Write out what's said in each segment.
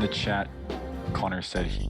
the chat, Connor said he.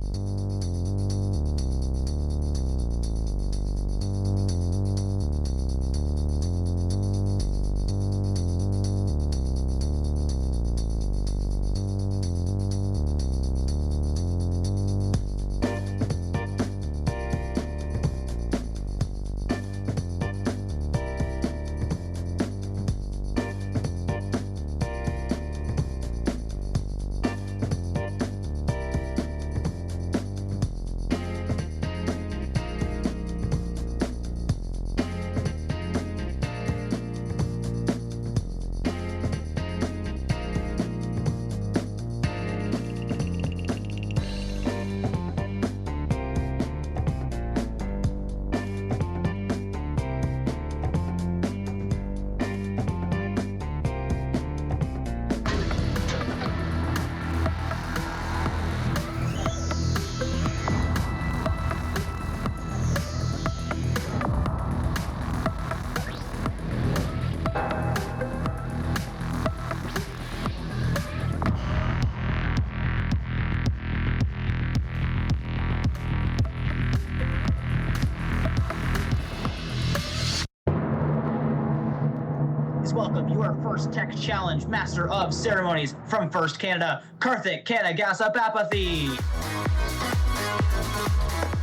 Welcome, your first tech challenge master of ceremonies from First Canada, Karthik Kanagasa Papathy.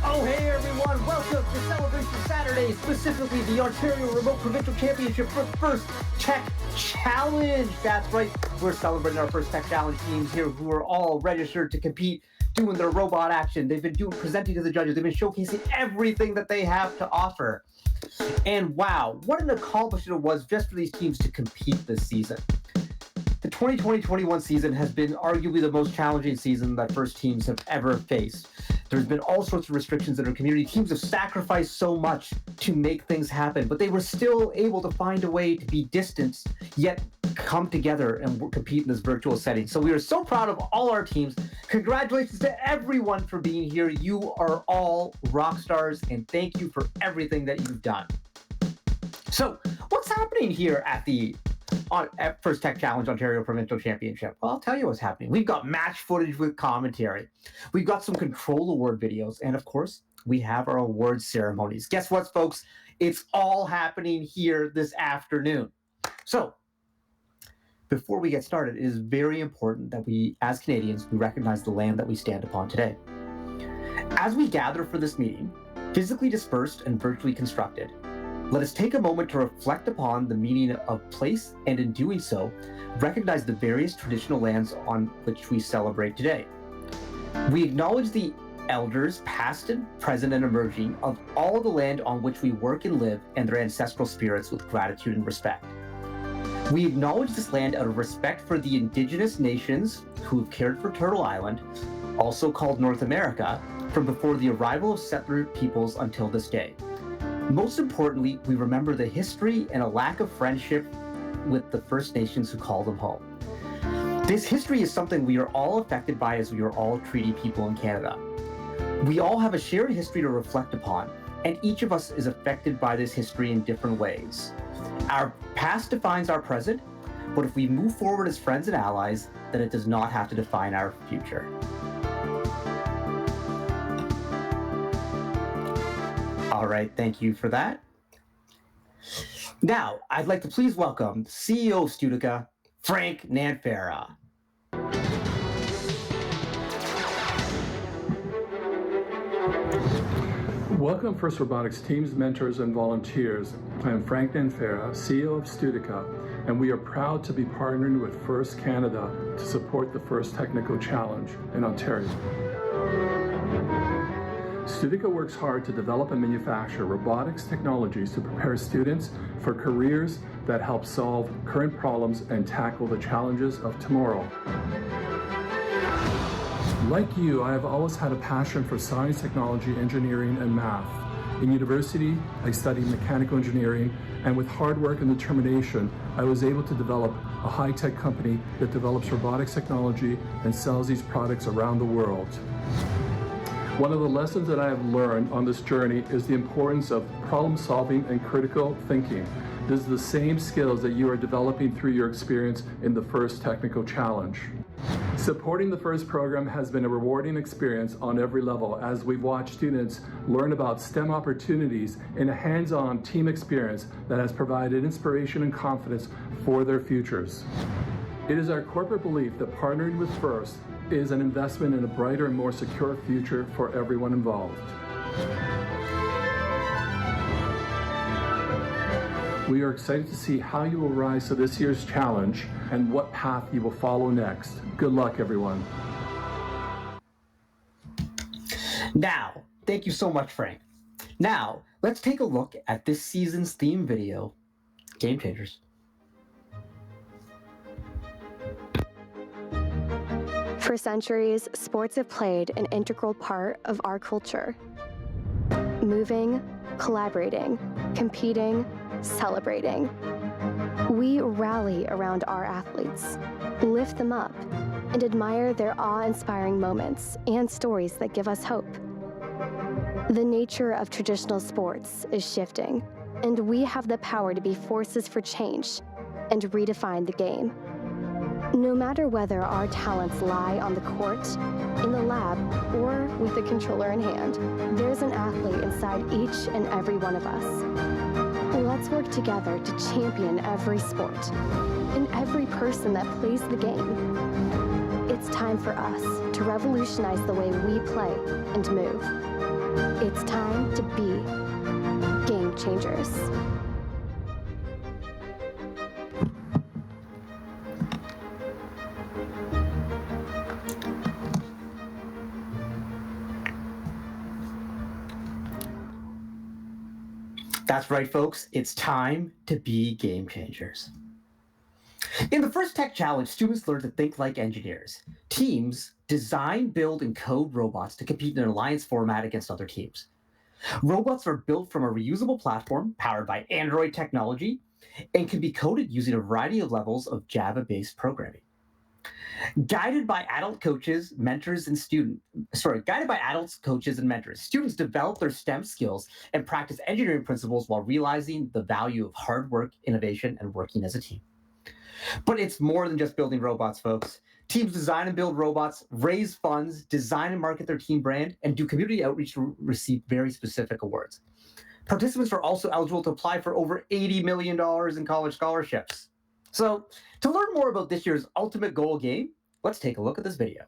Oh, hey everyone, welcome to Celebration Saturday, specifically the Ontario Remote Provincial Championship for First Tech Challenge. That's right, we're celebrating our First Tech Challenge teams here who are all registered to compete, doing their robot action. They've been presenting to the judges. They've been showcasing everything that they have to offer. And wow, what an accomplishment it was just for these teams to compete this season. The 2020-21 season has been arguably the most challenging season that first teams have ever faced. There's been all sorts of restrictions in our community. Teams have sacrificed so much to make things happen, but they were still able to find a way to be distanced, yet come together and compete in this virtual setting. So we are so proud of all our teams. Congratulations to everyone for being here. You are all rock stars, and thank you for everything that you've done. So what's happening here at First Tech Challenge Ontario Provincial Championship? Well, I'll tell you what's happening. We've got match footage with commentary. We've got some control award videos. And of course, we have our awards ceremonies. Guess what, folks? It's all happening here this afternoon. So before we get started, it is very important that we, as Canadians, we recognize the land that we stand upon today. As we gather for this meeting, physically dispersed and virtually constructed, let us take a moment to reflect upon the meaning of place, and in doing so, recognize the various traditional lands on which we celebrate today. We acknowledge the elders, past and present and emerging, of all the land on which we work and live, and their ancestral spirits with gratitude and respect. We acknowledge this land out of respect for the indigenous nations who have cared for Turtle Island, also called North America, from before the arrival of settler peoples until this day. Most importantly, we remember the history and a lack of friendship with the First Nations who call them home. This history is something we are all affected by, as we are all treaty people in Canada. We all have a shared history to reflect upon, and each of us is affected by this history in different ways. Our past defines our present, but if we move forward as friends and allies, then it does not have to define our future. All right, thank you for that. Now, I'd like to please welcome CEO of Studica, Frank Nanfera. Welcome, First Robotics teams, mentors, and volunteers. I am Frank Nanfera, CEO of Studica, and we are proud to be partnering with First Canada to support the First Technical Challenge in Ontario. Studica works hard to develop and manufacture robotics technologies to prepare students for careers that help solve current problems and tackle the challenges of tomorrow. Like you, I have always had a passion for science, technology, engineering, and math. In university, I studied mechanical engineering, and with hard work and determination, I was able to develop a high-tech company that develops robotics technology and sells these products around the world. One of the lessons that I have learned on this journey is the importance of problem solving and critical thinking. This is the same skills that you are developing through your experience in the First Technical Challenge. Supporting the FIRST program has been a rewarding experience on every level as we've watched students learn about STEM opportunities in a hands-on team experience that has provided inspiration and confidence for their futures. It is our corporate belief that partnering with FIRST is an investment in a brighter and more secure future for everyone involved. We are excited to see how you will rise to this year's challenge and what path you will follow next. Good luck, everyone. Now, thank you so much, Frank. Now, let's take a look at this season's theme video, Game Changers. For centuries, sports have played an integral part of our culture. Moving, collaborating, competing, celebrating. We rally around our athletes, lift them up, and admire their awe-inspiring moments and stories that give us hope. The nature of traditional sports is shifting, and we have the power to be forces for change and redefine the game. No matter whether our talents lie on the court, in the lab, or with a controller in hand, there's an athlete inside each and every one of us. Let's work together to champion every sport and every person that plays the game. It's time for us to revolutionize the way we play and move. It's time to be game changers. That's right, folks. It's time to be game changers. In the first Tech Challenge, students learn to think like engineers. Teams design, build, and code robots to compete in an alliance format against other teams. Robots are built from a reusable platform powered by Android technology and can be coded using a variety of levels of Java-based programming. Guided by adult coaches, mentors, and students, students develop their STEM skills and practice engineering principles while realizing the value of hard work, innovation, and working as a team. But it's more than just building robots, folks. Teams design and build robots, raise funds, design and market their team brand, and do community outreach to receive very specific awards. Participants are also eligible to apply for over $80 million in college scholarships. So, to learn more about this year's Ultimate Goal game, let's take a look at this video.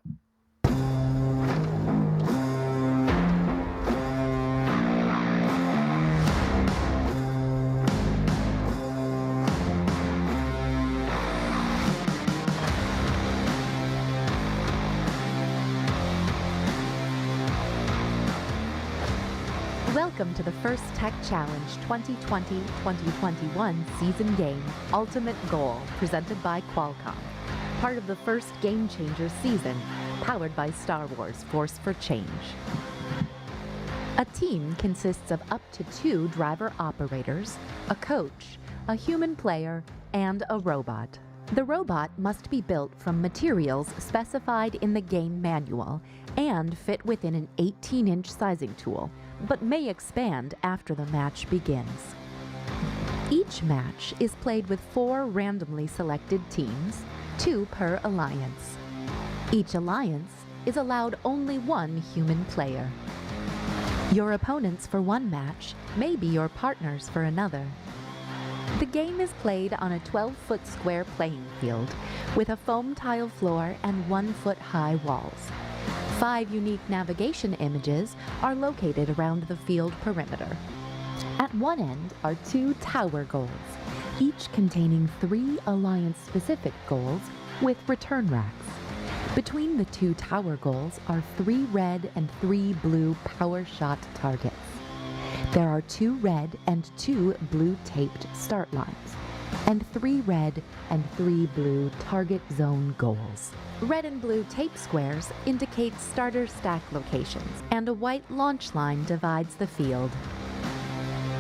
Welcome to the First Tech Challenge 2020-2021 season game, Ultimate Goal, presented by Qualcomm. Part of the first Game Changers season, powered by Star Wars Force for Change. A team consists of up to 2 driver operators, a coach, a human player, and a robot. The robot must be built from materials specified in the game manual and fit within an 18-inch sizing tool, but may expand after the match begins. Each match is played with 4 randomly selected teams, 2 per alliance. Each alliance is allowed only 1 human player. Your opponents for one match may be your partners for another. The game is played on a 12-foot square playing field with a foam tile floor and 1-foot-high walls. 5 unique navigation images are located around the field perimeter. At one end are 2 tower goals, each containing 3 alliance-specific goals with return racks. Between the 2 tower goals are 3 red and 3 blue power shot targets. There are 2 red and 2 blue taped start lines, and 3 red and 3 blue target zone goals. Red and blue tape squares indicate starter stack locations, and a white launch line divides the field.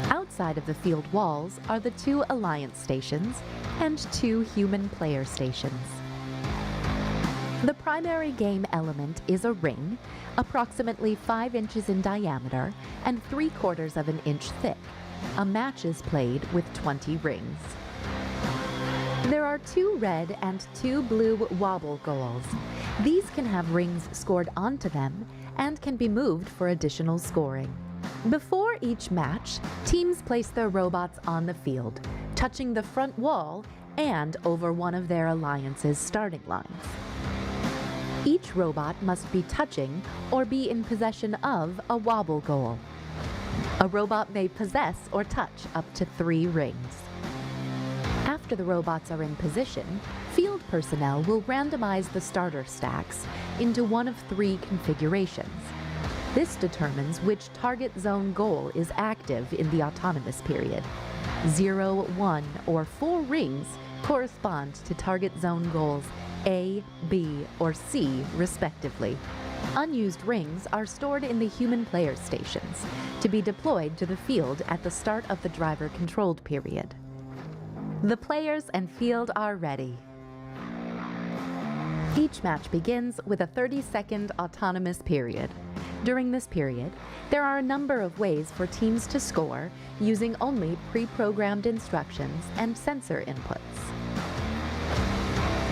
Outside of the field walls are the 2 alliance stations and 2 human player stations. The primary game element is a ring, approximately 5 inches in diameter and 3/4 of an inch thick. A match is played with 20 rings. There are 2 red and 2 blue wobble goals. These can have rings scored onto them and can be moved for additional scoring. Before each match, teams place their robots on the field, touching the front wall and over one of their alliance's starting lines. Each robot must be touching or be in possession of a wobble goal. A robot may possess or touch up to 3 rings. After the robots are in position, field personnel will randomize the starter stacks into one of 3 configurations. This determines which target zone goal is active in the autonomous period. 0, 1, or 4 rings correspond to target zone goals A, B, or C, respectively. Unused rings are stored in the human player stations to be deployed to the field at the start of the driver-controlled period. The players and field are ready. Each match begins with a 30-second autonomous period. During this period, there are a number of ways for teams to score using only pre-programmed instructions and sensor inputs.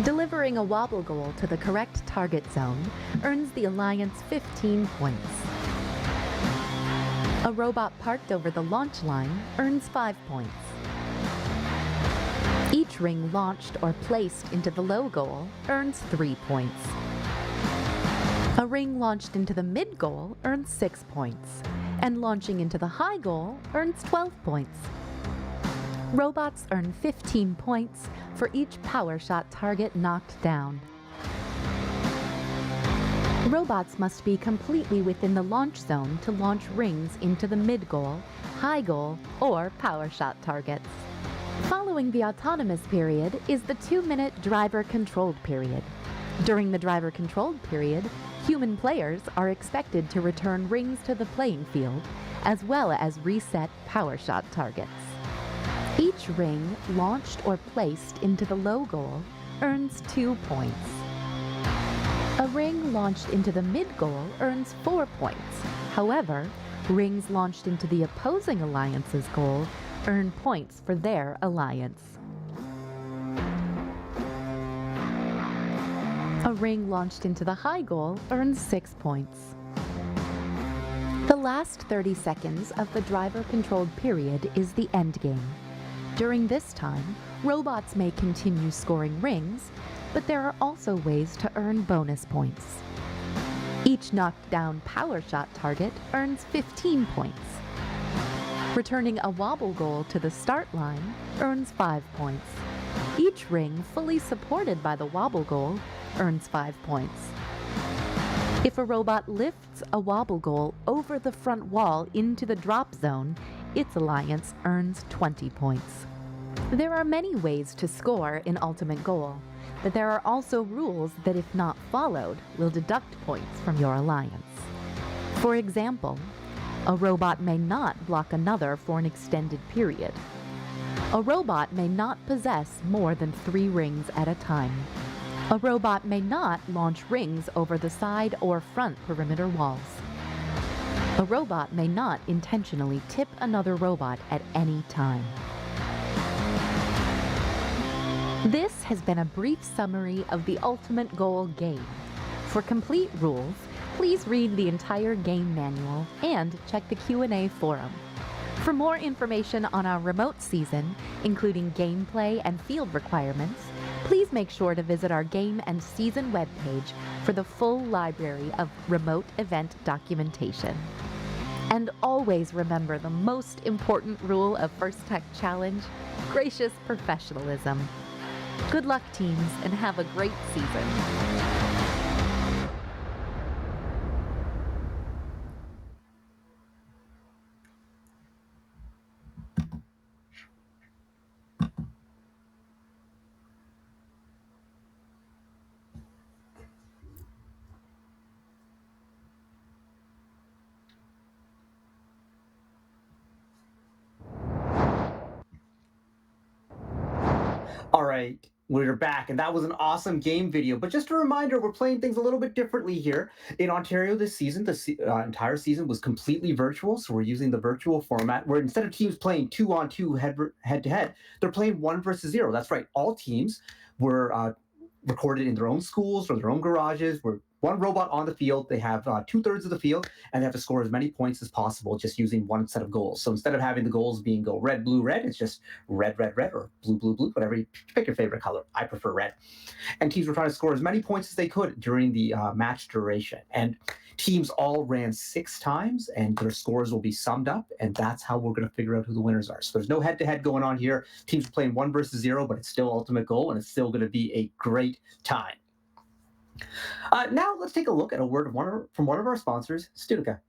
Delivering a wobble goal to the correct target zone earns the Alliance 15 points. A robot parked over the launch line earns 5 points. Each ring launched or placed into the low goal earns 3 points. A ring launched into the mid goal earns 6 points, and launching into the high goal earns 12 points. Robots earn 15 points for each power shot target knocked down. Robots must be completely within the launch zone to launch rings into the mid goal, high goal, or power shot targets. Following the autonomous period is the 2-minute driver-controlled period. During the driver-controlled period, human players are expected to return rings to the playing field, as well as reset power shot targets. Each ring launched or placed into the low goal earns 2 points. A ring launched into the mid goal earns 4 points. However, rings launched into the opposing alliance's goal earn points for their alliance. A ring launched into the high goal earns 6 points. The last 30 seconds of the driver-controlled period is the endgame. During this time, robots may continue scoring rings, but there are also ways to earn bonus points. Each knocked down power shot target earns 15 points. Returning a wobble goal to the start line earns 5 points. Each ring fully supported by the wobble goal earns 5 points. If a robot lifts a wobble goal over the front wall into the drop zone, its alliance earns 20 points. There are many ways to score in Ultimate Goal, but there are also rules that, if not followed, will deduct points from your alliance. For example, a robot may not block another for an extended period. A robot may not possess more than 3 rings at a time. A robot may not launch rings over the side or front perimeter walls. A robot may not intentionally tip another robot at any time. This has been a brief summary of the Ultimate Goal game. For complete rules, please read the entire game manual and check the Q&A forum. For more information on our remote season, including gameplay and field requirements, please make sure to visit our game and season webpage for the full library of remote event documentation. And always remember the most important rule of First Tech Challenge: gracious professionalism. Good luck, teams, and have a great season. All right, we're back, and that was an awesome game video. But just a reminder, we're playing things a little bit differently here. In Ontario this season, the entire season was completely virtual, so we're using the virtual format, where instead of teams playing 2-on-2 head-to-head, they're playing 1 versus 0. That's right, all teams were recorded in their own schools or their own garages. We're one robot on the field. They have 2/3 of the field, and they have to score as many points as possible just using one set of goals. So instead of having the goals being go red, blue, red, it's just red, red, red, or blue, blue, blue, whatever. You pick your favorite color. I prefer red. And teams were trying to score as many points as they could during the match duration. And teams all ran 6 times, and their scores will be summed up, and that's how we're going to figure out who the winners are. So there's no head-to-head going on here. Teams are playing 1 versus 0, but it's still ultimate goal, and it's still going to be a great time. Now let's take a look at a word from one of our sponsors, Studica.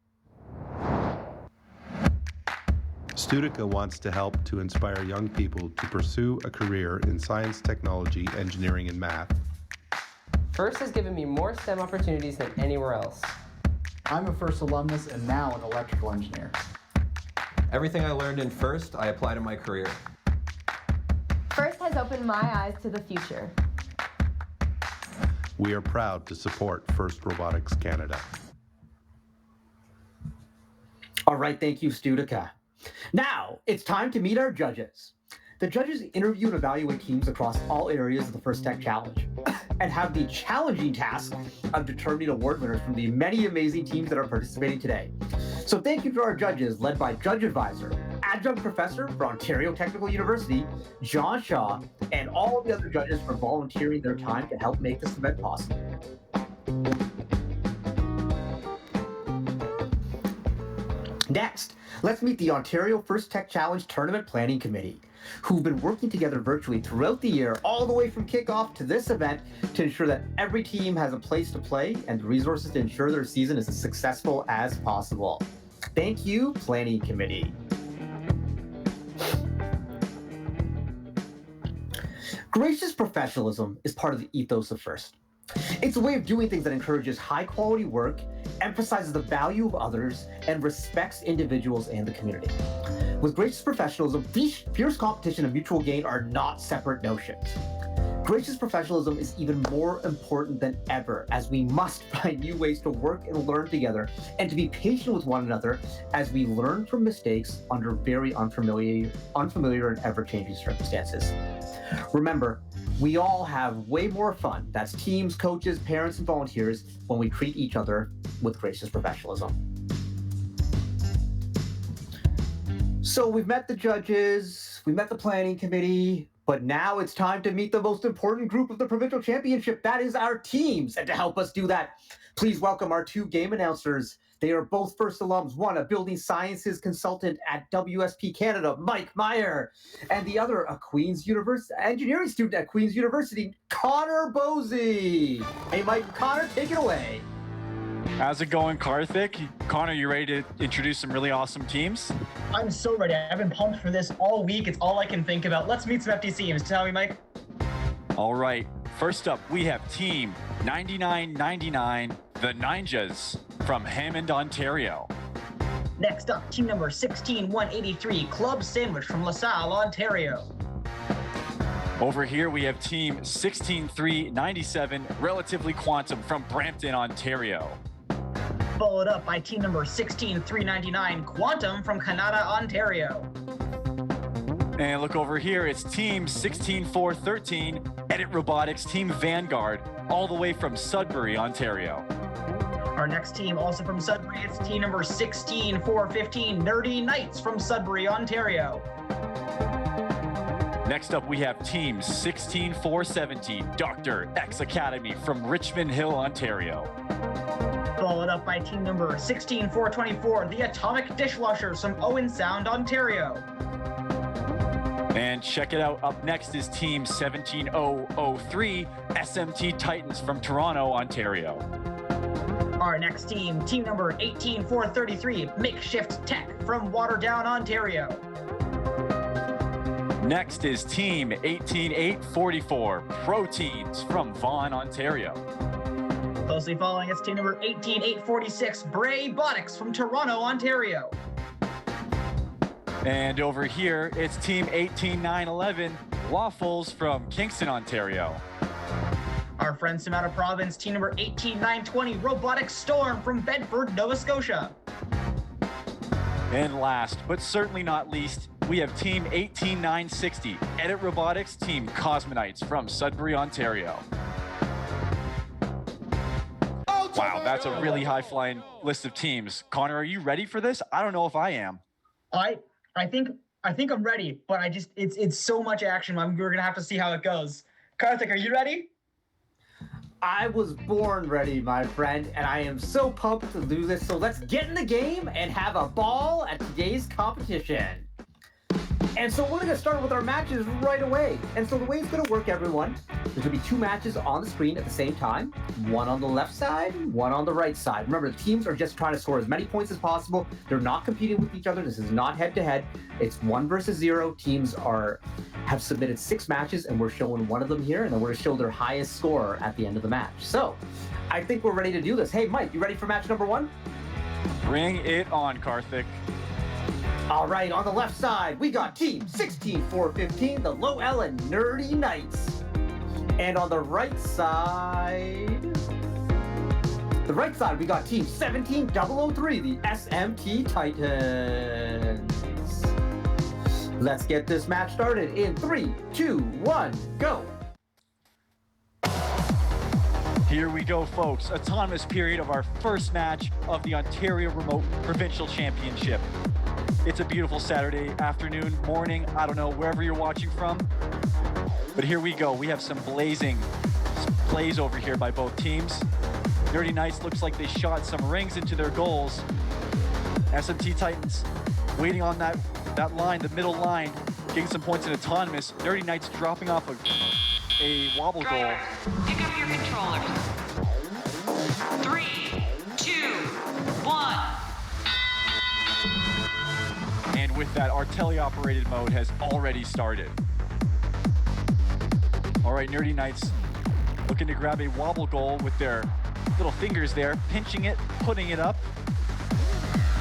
Studica wants to help to inspire young people to pursue a career in science, technology, engineering, and math. FIRST has given me more STEM opportunities than anywhere else. I'm a FIRST alumnus and now an electrical engineer. Everything I learned in FIRST, I apply to my career. FIRST has opened my eyes to the future. We are proud to support FIRST Robotics Canada. All right, thank you, Studica. Now, it's time to meet our judges. The judges interview and evaluate teams across all areas of the First Tech Challenge and have the challenging task of determining award winners from the many amazing teams that are participating today. So thank you to our judges, led by Judge Advisor, Adjunct Professor for Ontario Technical University, John Shaw, and all of the other judges for volunteering their time to help make this event possible. Next, let's meet the Ontario First Tech Challenge Tournament Planning Committee, who've been working together virtually throughout the year, all the way from kickoff to this event, to ensure that every team has a place to play and the resources to ensure their season is as successful as possible. Thank you, Planning Committee. Gracious professionalism is part of the ethos of FIRST. It's a way of doing things that encourages high-quality work, emphasizes the value of others, and respects individuals and the community. With gracious professionalism, fierce competition and mutual gain are not separate notions. Gracious professionalism is even more important than ever, as we must find new ways to work and learn together, and to be patient with one another as we learn from mistakes under very unfamiliar and ever-changing circumstances. Remember, we all have way more fun, that's teams, coaches, parents, and volunteers, when we treat each other with gracious professionalism. So we've met the judges, we met the planning committee, but now it's time to meet the most important group of the Provincial Championship. That is our teams. And to help us do that, please welcome our 2 game announcers. They are both FIRST alums, one a building sciences consultant at WSP Canada, Mike Meyer, and the other a Queen's University engineering student at Queen's University, Connor Bosey. Hey, Mike and Connor, take it away. How's it going, Karthik? Connor, you ready to introduce some really awesome teams? I'm so ready. I've been pumped for this all week. It's all I can think about. Let's meet some FTC teams. Tell me, Mike. All right. First up, we have Team 9999, the Ninjas from Hammond, Ontario. Next up, team number 16183, Club Sandwich from LaSalle, Ontario. Over here, we have Team 16397, Relatively Quantum from Brampton, Ontario. Followed up by team number 16399, Quantum from Canada, Ontario. And look over here, it's Team 16413, Edit Robotics Team Vanguard, all the way from Sudbury, Ontario. Our next team, also from Sudbury, it's team number 16415, Nerdy Knights from Sudbury, Ontario. Next up, we have Team 16417, Dr. X Academy from Richmond Hill, Ontario. Followed up by team number 16424, the Atomic Dishwashers from Owen Sound, Ontario. And check it out, up next is Team 17003, SMT Titans from Toronto, Ontario. Our next team, team number 18433, Makeshift Tech from Waterdown, Ontario. Next is Team 18844, Proteins from Vaughan, Ontario. Closely following is team number 18846, Bray Botics from Toronto, Ontario. And over here, it's Team 18911, Waffles from Kingston, Ontario. Our friends from out of province, team number 18920, Robotic Storm from Bedford, Nova Scotia. And last, but certainly not least, we have Team 18960, Edit Robotics Team Cosmonites from Sudbury, Ontario. Wow, that's a really high-flying list of teams. Connor, are you ready for this? I don't know if I am. I think I'm ready, but it's so much action. We're gonna have to see how it goes. Karthik, are you ready? I was born ready, my friend, and I am so pumped to do this. So let's get in the game and have a ball at today's competition. And so we're going to start with our matches right away. And so the way it's going to work, everyone, there's going to be 2 matches on the screen at the same time. One on the left side, one on the right side. Remember, the teams are just trying to score as many points as possible. They're not competing with each other. This is not head-to-head. It's 1 versus 0. Teams have submitted 6 matches, and we're showing one of them here, and then we're going to show their highest score at the end of the match. So I think we're ready to do this. Hey, Mike, you ready for match number 1? Bring it on, Karthik. All right, on the left side, we got Team 16415, the Low Ellen Nerdy Knights. And on the right side, we got Team 17003, the SMT Titans. Let's get this match started in 3, 2, 1, go. Here we go, folks. Autonomous period of our first match of the Ontario Remote Provincial Championship. It's a beautiful Saturday afternoon, morning, I don't know, wherever you're watching from. But here we go. We have some blazing plays over here by both teams. Nerdy Knights looks like they shot some rings into their goals. SMT Titans waiting on that line, the middle line, getting some points in autonomous. Nerdy Knights dropping off a wobble goal. Pick up your controllers. 3, 2, 1. And with that, our tele-operated mode has already started. All right, Nerdy Knights looking to grab a wobble goal with their little fingers there, pinching it, putting it up.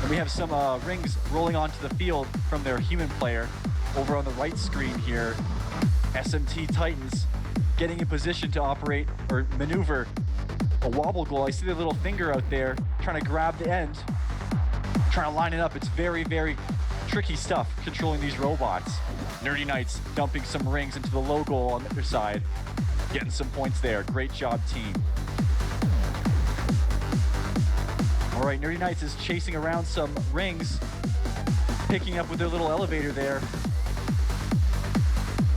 And we have some rings rolling onto the field from their human player. Over on the right screen here, SMT Titans getting in position to operate or maneuver a wobble goal. I see the little finger out there trying to grab the end, trying to line it up. It's very, very tricky stuff controlling these robots. Nerdy Knights dumping some rings into the low goal on their side, getting some points there. Great job, team. All right, Nerdy Knights is chasing around some rings, picking up with their little elevator there.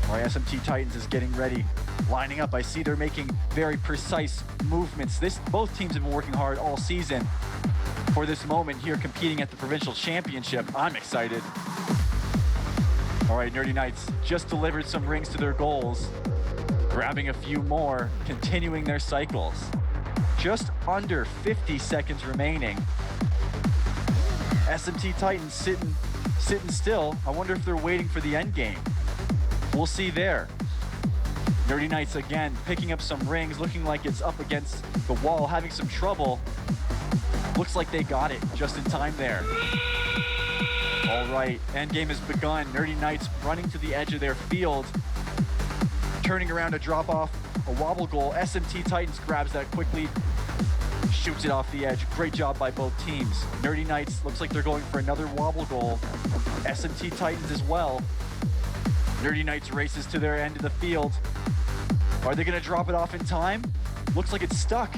All right, SMT Titans is getting ready, lining up. I see they're making very precise movements. Both teams have been working hard all season for this moment here, competing at the Provincial Championship. I'm excited. All right, Nerdy Knights just delivered some rings to their goals, grabbing a few more, continuing their cycles. Just under 50 seconds remaining. SMT Titans sitting still. I wonder if they're waiting for the end game. We'll see there. Nerdy Knights again picking up some rings, looking like it's up against the wall, having some trouble. Looks like they got it just in time there. All right, endgame has begun. Nerdy Knights running to the edge of their field, turning around to drop off a wobble goal. SMT Titans grabs that quickly, shoots it off the edge. Great job by both teams. Nerdy Knights looks like they're going for another wobble goal. SMT Titans as well. Nerdy Knights races to their end of the field. Are they gonna drop it off in time? Looks like it's stuck.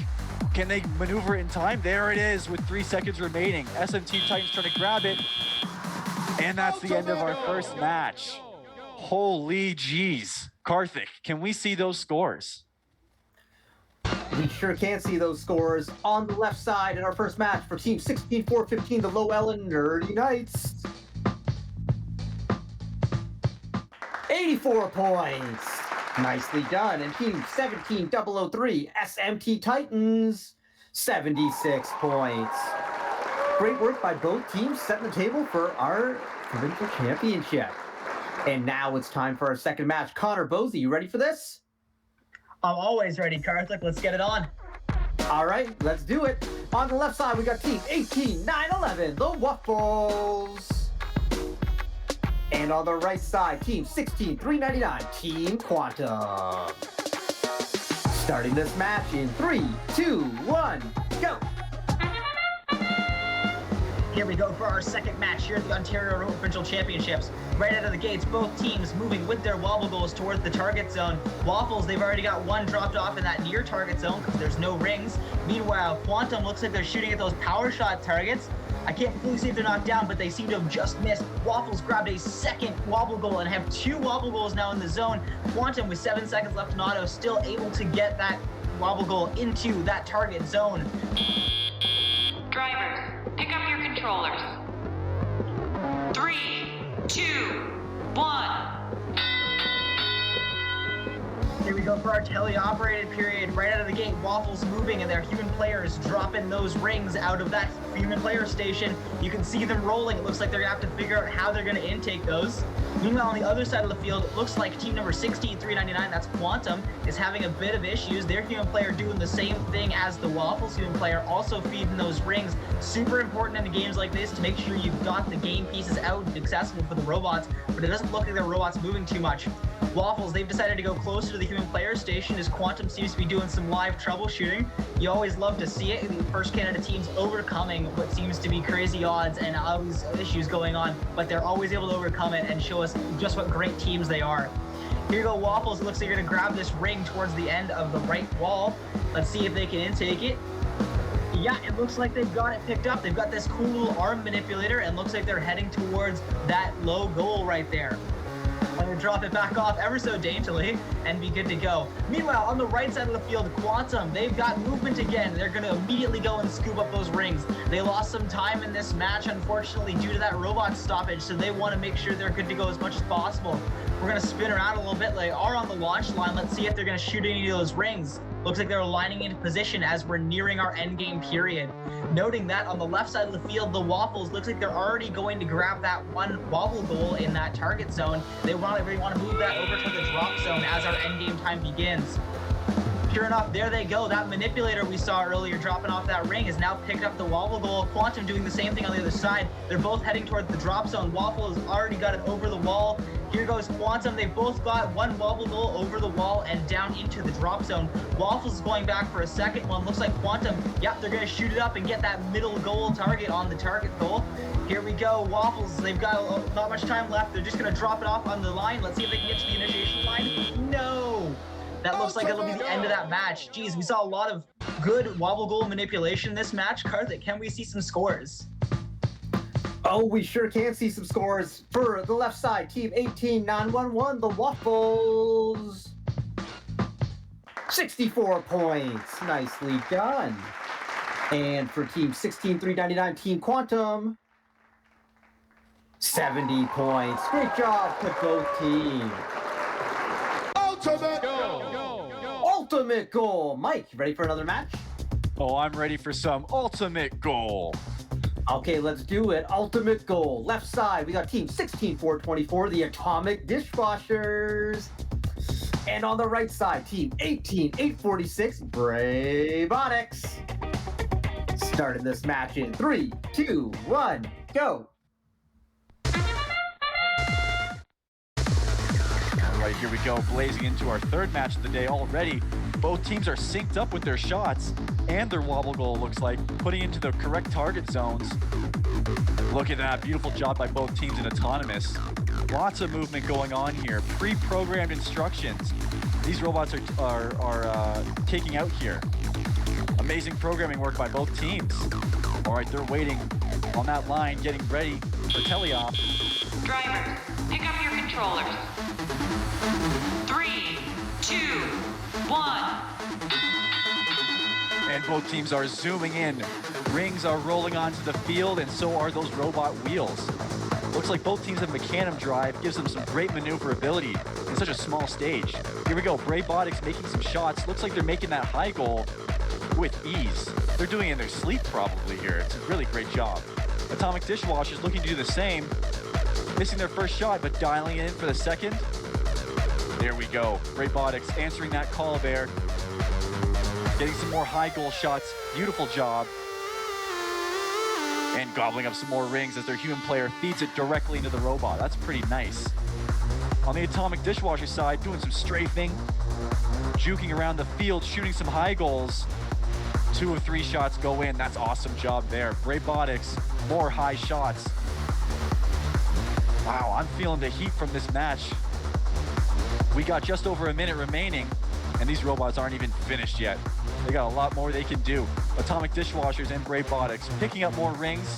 Can they maneuver it in time? There it is with 3 seconds remaining. SMT Titans trying to grab it. And that's the end of our first match. Holy jeez. Karthik, can we see those scores? We sure can see those scores on the left side in our first match for Team 16415, the Low Ellen Nerdy Knights. 84 points. Nicely done. And Team 17003, SMT Titans, 76 points. Great work by both teams setting the table for our Provincial Championship. And now it's time for our second match. Connor Bosey, you ready for this? I'm always ready, Karthik. Let's get it on. All right, let's do it. On the left side, we got Team 18911, the Waffles. And on the right side, Team 16399, Team Quantum. Starting this match in 3, 2, 1, go. Here we go for our second match here at the Ontario Provincial Championships. Right out of the gates, both teams moving with their wobble goals towards the target zone. Waffles, they've already got one dropped off in that near target zone because there's no rings. Meanwhile, Quantum looks like they're shooting at those power shot targets. I can't fully see if they're knocked down, but they seem to have just missed. Waffles grabbed a second wobble goal and have two wobble goals now in the zone. Quantum, with 7 seconds left in auto, still able to get that wobble goal into that target zone. Drivers, pick up your controllers. 3, 2, 1. Here we go for our teleoperated period. Right out of the gate, Waffles moving and their human players dropping those rings out of that human player station. You can see them rolling. It looks like they're gonna have to figure out how they're gonna intake those. Meanwhile, on the other side of the field, it looks like team number 16399, that's Quantum, is having a bit of issues. Their human player doing the same thing as the Waffles human player, also feeding those rings. Super important in games like this to make sure you've got the game pieces out and accessible for the robots, but it doesn't look like the robots moving too much. Waffles, they've decided to go closer to the human player station as Quantum seems to be doing some live troubleshooting. You always love to see it. The First Canada teams overcoming what seems to be crazy odds and all these issues going on, but they're always able to overcome it and show us just what great teams they are. Here you go, Waffles. It looks like you're gonna grab this ring towards the end of the right wall. Let's see if they can intake it. Yeah, it looks like they've got it picked up. They've got this cool little arm manipulator and looks like they're heading towards that low goal right there. I'm gonna drop it back off ever so daintily and be good to go. Meanwhile, on the right side of the field, Quantum, they've got movement again. They're gonna immediately go and scoop up those rings. They lost some time in this match, unfortunately, due to that robot stoppage, so they wanna make sure they're good to go as much as possible. We're gonna spin around a little bit. They are on the launch line. Let's see if they're gonna shoot any of those rings. Looks like they're lining into position as we're nearing our endgame period. Noting that on the left side of the field, the Waffles looks like they're already going to grab that one wobble goal in that target zone. They want to move that over to the drop zone as our endgame time begins. Sure enough, there they go. That manipulator we saw earlier dropping off that ring has now picked up the wobble goal. Quantum doing the same thing on the other side. They're both heading towards the drop zone. Waffle has already got it over the wall. Here goes Quantum. They both got one wobble goal over the wall and down into the drop zone. Waffles is going back for a second one. Looks like Quantum, yep, they're going to shoot it up and get that middle goal target on the target goal. Here we go. Waffles, they've got not much time left. They're just going to drop it off on the line. Let's see if they can get to the initiation line. No! That looks like it'll be the end of that match. Geez, we saw a lot of good wobble goal manipulation this match. Karthik, can we see some scores? Oh, we sure can see some scores. For the left side, team 18911, the Waffles. 64 points. Nicely done. And for team 16399, Team Quantum, 70 points. Great job to both teams. Ultimate goal! Ultimate goal. Mike, you ready for another match? Oh, I'm ready for some ultimate goal. Okay, let's do it. Ultimate goal. Left side, we got team 16424, the Atomic Dishwashers. And on the right side, team 18846, Brabotics. Starting this match in 3, 2, 1, go. All right, here we go, blazing into our third match of the day already. Both teams are synced up with their shots and their wobble goal, looks like, putting into the correct target zones. Look at that, beautiful job by both teams in autonomous. Lots of movement going on here, pre-programmed instructions. These robots are taking out here. Amazing programming work by both teams. All right, they're waiting on that line, getting ready for teleop. Drivers, pick up your controllers. 3, 2, 1. And both teams are zooming in. Rings are rolling onto the field, and so are those robot wheels. Looks like both teams have Mecanum drive, gives them some great maneuverability in such a small stage. Here we go, Brabotics making some shots. Looks like they're making that high goal with ease. They're doing it in their sleep probably here. It's a really great job. Atomic Dishwashers looking to do the same. Missing their first shot, but dialing it in for the second. There we go. Brabotics answering that call there. Getting some more high goal shots. Beautiful job. And gobbling up some more rings as their human player feeds it directly into the robot. That's pretty nice. On the Atomic Dishwasher side, doing some strafing, juking around the field, shooting some high goals. 2 of 3 shots go in. That's awesome job there. Braybotics, more high shots. Wow, I'm feeling the heat from this match. We got just over a minute remaining, and these robots aren't even finished yet. They got a lot more they can do. Atomic Dishwashers and Braybotics picking up more rings.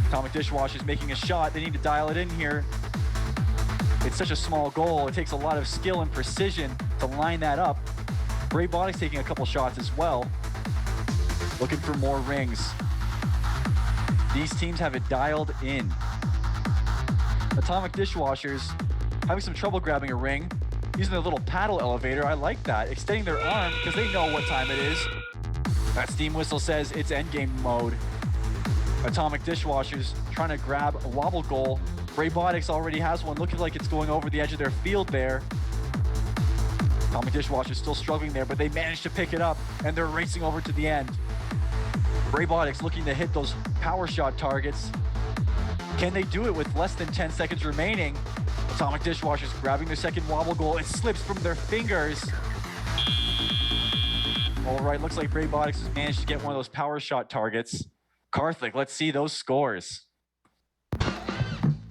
Atomic Dishwashers making a shot. They need to dial it in here. It's such a small goal. It takes a lot of skill and precision to line that up. Braybotics taking a couple shots as well. Looking for more rings. These teams have it dialed in. Atomic Dishwashers having some trouble grabbing a ring. Using their little paddle elevator. I like that. Extending their arm because they know what time it is. That steam whistle says it's endgame mode. Atomic Dishwashers trying to grab a wobble goal. Braybotics already has one, looking like it's going over the edge of their field there. Atomic Dishwashers still struggling there, but they managed to pick it up, and they're racing over to the end. Braybotics looking to hit those power shot targets. Can they do it with less than 10 seconds remaining? Atomic Dishwashers grabbing their second wobble goal. It slips from their fingers. All right, looks like Braybotics has managed to get one of those power shot targets. Karthik, let's see those scores.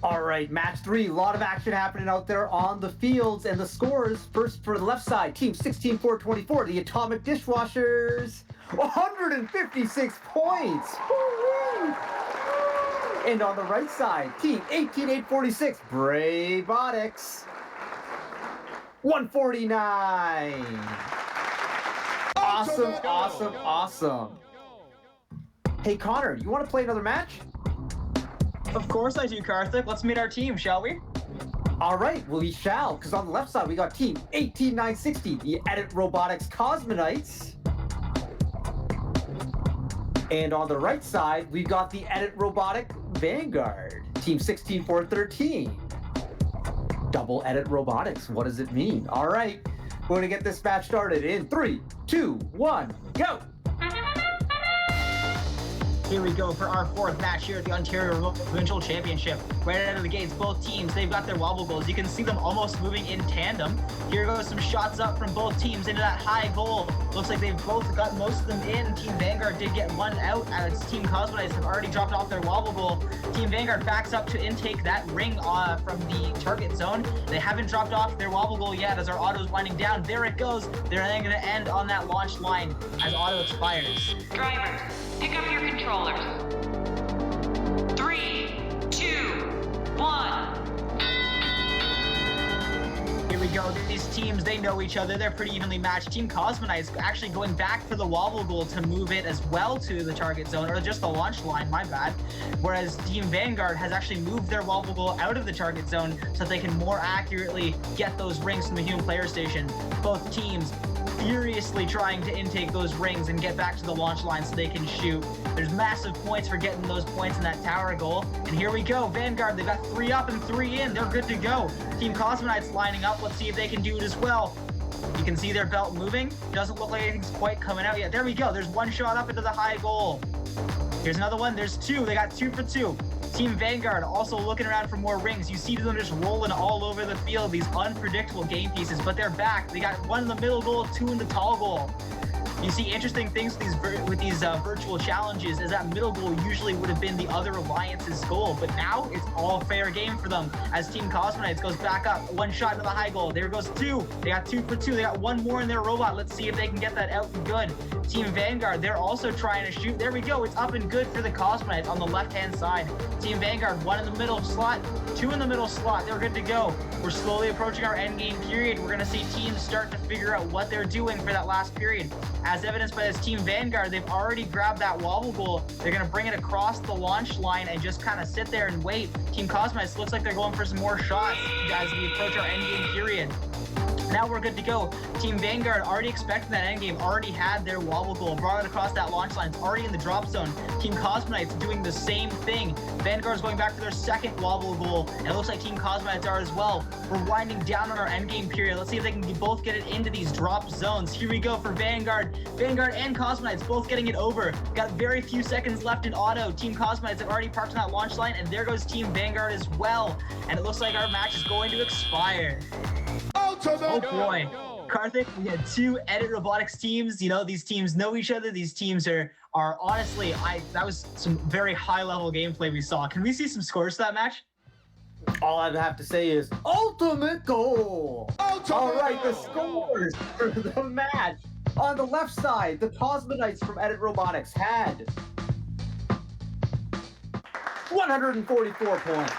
All right, match 3. A lot of action happening out there on the fields. And the scores, first for the left side, team 16-4-24, the Atomic Dishwashers, 156 points. Woo-wee. And on the right side, team 18-8-46, Braybotics, 149. Awesome, awesome, awesome. Hey, Connor, you want to play another match? Of course I do, Karthik. Let's meet our team, shall we? All right, well, we shall, because on the left side, we got team 18-9-60, the Edit Robotics Cosmonites. And on the right side, we've got the Edit Robotic Vanguard, team 16-4-13. Double Edit Robotics, what does it mean? All right, we're gonna get this match started in 3, 2, 1, go! Here we go for our 4th match here at the Ontario Provincial Championship. Right out of the gates, both teams, they've got their wobble goals. You can see them almost moving in tandem. Here goes some shots up from both teams into that high goal. Looks like they've both got most of them in. Team Vanguard did get one out as Team Cosmonites have already dropped off their wobble goal. Team Vanguard backs up to intake that ring from the target zone. They haven't dropped off their wobble goal yet as our auto's winding down. There it goes. They're then going to end on that launch line as auto expires. Drivers, pick up your controllers. 3, 2, 1. Here we go. These teams, they know each other. They're pretty evenly matched. Team Cosmonites actually going back for the wobble goal to move it as well to the target zone, or just the launch line, my bad. Whereas Team Vanguard has actually moved their wobble goal out of the target zone so that they can more accurately get those rings from the human player station. Both teams furiously trying to intake those rings and get back to the launch line so they can shoot. There's massive points for getting those points in that tower goal. And here we go. Vanguard, they've got 3 up and 3 in. They're good to go. Team Cosmonites lining up. Let's see if they can do it as well. You can see their belt moving. Doesn't look like anything's quite coming out yet. There we go. There's one shot up into the high goal. Here's another one. There's 2. They got 2 for 2. Team Vanguard also looking around for more rings. You see them just rolling all over the field, these unpredictable game pieces, but they're back. They got 1 in the middle goal, 2 in the tall goal. You see interesting things with these virtual challenges is that middle goal usually would have been the other alliance's goal, but now it's all fair game for them as Team Cosmonites goes back up. 1 shot into the high goal. There goes 2. They got 2 for 2. They got 1 more in their robot. Let's see if they can get that out and good. Team Vanguard, they're also trying to shoot. There we go. It's up and good for the Cosmonites on the left-hand side. Team Vanguard, 1 in the middle slot, 2 in the middle slot. They're good to go. We're slowly approaching our end game period. We're going to see teams start to figure out what they're doing for that last period. As evidenced by this Team Vanguard, they've already grabbed that wobble goal. They're going to bring it across the launch line and just kind of sit there and wait. Team Cosmonites looks like they're going for some more shots as we approach our end game period. Now we're good to go. Team Vanguard already expected that endgame, already had their wobble goal, brought it across that launch line, it's already in the drop zone. Team Cosmonites doing the same thing. Vanguard's going back for their second wobble goal, and it looks like Team Cosmonites are as well. We're winding down on our endgame period. Let's see if they can both get it into these drop zones. Here we go for Vanguard. Vanguard and Cosmonites both getting it over. Got very few seconds left in auto. Team Cosmonites have already parked on that launch line, and there goes Team Vanguard as well. And it looks like our match is going to expire. Oh boy. Karthik, we had two Edit Robotics teams. You know, these teams know each other. These teams are honestly, that was some very high-level gameplay we saw. Can we see some scores for that match? All I have to say is ultimate goal. All right, the scores for the match. On the left side, the Cosmonites from Edit Robotics had 144 points.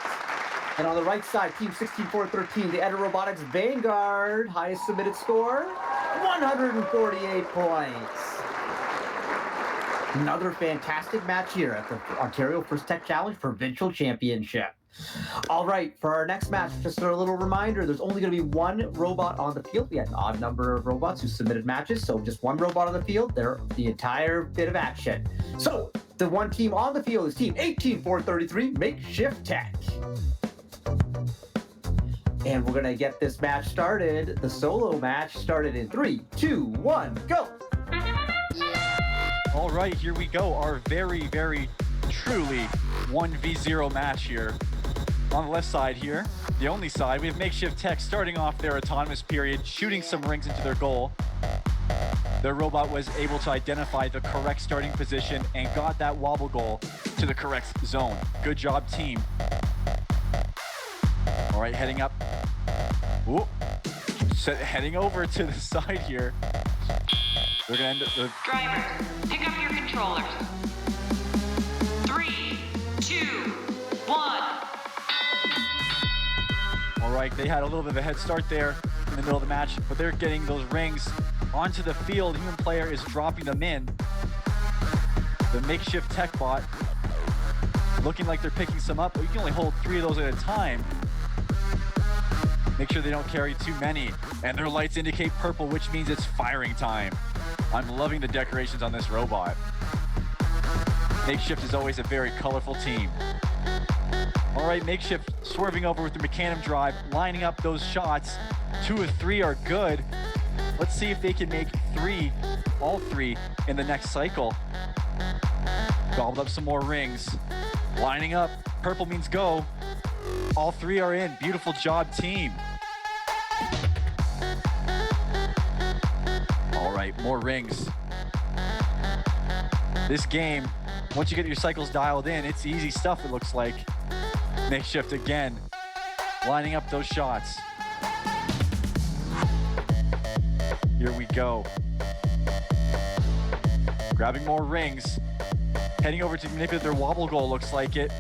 And on the right side, Team 16413, the Edit Robotics Vanguard, highest submitted score, 148 points. Another fantastic match here at the Ontario First Tech Challenge Provincial Championship. All right, for our next match, just a little reminder, there's only going to be one robot on the field. We had an odd number of robots who submitted matches, so just one robot on the field, they're the entire bit of action. So, the one team on the field is Team 18433, Makeshift Tech. And we're going to get this match started. The solo match started in 3, 2, 1, go! All right, here we go. Our very, very truly 1v0 match here. On the left side here, the only side, we have Makeshift Tech starting off their autonomous period, shooting some rings into their goal. Their robot was able to identify the correct starting position and got that wobble goal to the correct zone. Good job, team. All right, heading up. Ooh. Heading over to the side here. They're gonna end up... Drivers, pick up your controllers. 3, 2, 1. All right, they had a little bit of a head start there in the middle of the match, but they're getting those rings onto the field. Human player is dropping them in. The Makeshift Tech bot looking like they're picking some up, but you can only hold 3 of those at a time. Make sure they don't carry too many. And their lights indicate purple, which means it's firing time. I'm loving the decorations on this robot. Makeshift is always a very colorful team. All right, Makeshift swerving over with the Mecanum drive, lining up those shots. 2 of 3 are good. Let's see if they can make 3, all 3, in the next cycle. Gobbled up some more rings. Lining up, purple means go. All 3 are in. Beautiful job, team. All right, more rings. This game, once you get your cycles dialed in, it's easy stuff, it looks like. Makeshift again, lining up those shots. Here we go. Grabbing more rings. Heading over to manipulate their wobble goal, looks like it.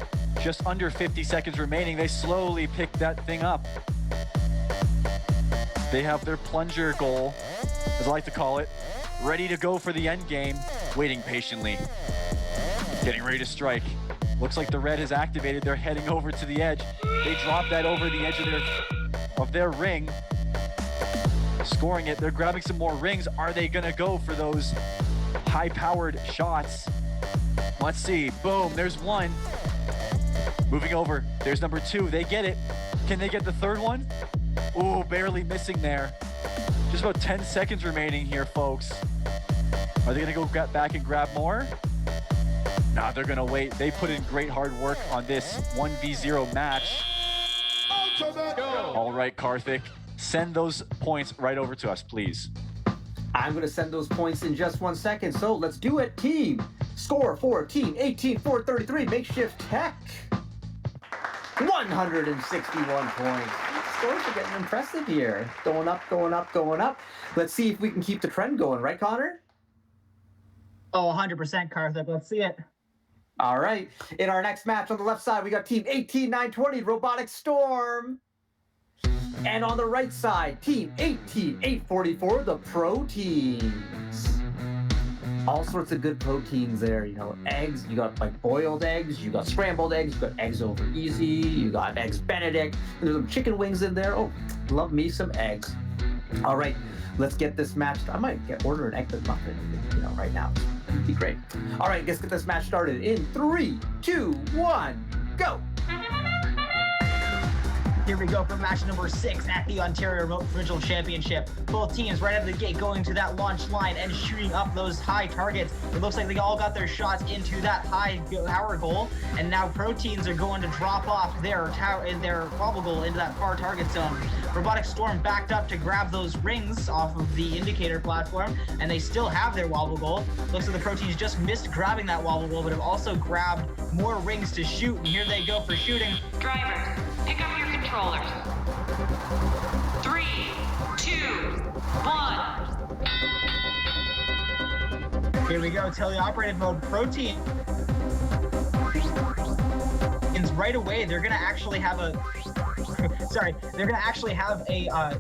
Just under 50 seconds remaining. They slowly pick that thing up. They have their plunger goal, as I like to call it, ready to go for the end game, waiting patiently. Getting ready to strike. Looks like the red is activated. They're heading over to the edge. They drop that over the edge of their ring. Scoring it. They're grabbing some more rings. Are they gonna go for those high-powered shots? Let's see. Boom, there's one. Moving over. There's number 2. They get it. Can they get the third one? Ooh, barely missing there. Just about 10 seconds remaining here, folks. Are they gonna go back and grab more? Nah, they're gonna wait. They put in great hard work on this 1v0 match. All right, Karthik, send those points right over to us, please. I'm going to send those points in just 1 second, so let's do it, team. Score for Team 18433, Makeshift Tech. 161 points. Scores are getting impressive here. Going up, going up, going up. Let's see if we can keep the trend going, right, Connor? Oh, 100%, Karthik. Let's see it. All right. In our next match on the left side, we got Team 18920, Robotic Storm. And on the right side, Team 18844, the Pro Teams. All sorts of good proteins there. You know, eggs, you got like boiled eggs, you got scrambled eggs, you got eggs over easy, you got eggs Benedict, there's some chicken wings in there. Oh, love me some eggs. All right, let's get this match. I might order an egg McMuffin, you know, right now. It'd be great. All right, let's get this match started in 3, 2, 1, go. Here we go for match number 6 at the Ontario Remote Provincial Championship. Both teams right out of the gate going to that launch line and shooting up those high targets. It looks like they all got their shots into that high tower goal, and now Proteins are going to drop off their wobble goal into that far target zone. Robotic Storm backed up to grab those rings off of the indicator platform, and they still have their wobble goal. Looks like the Proteins just missed grabbing that wobble goal, but have also grabbed more rings to shoot, and here they go for shooting. Drivers, pick up your controllers. 3, 2, 1. Here we go, teleoperated mode. Protein. Right away, they're gonna actually have a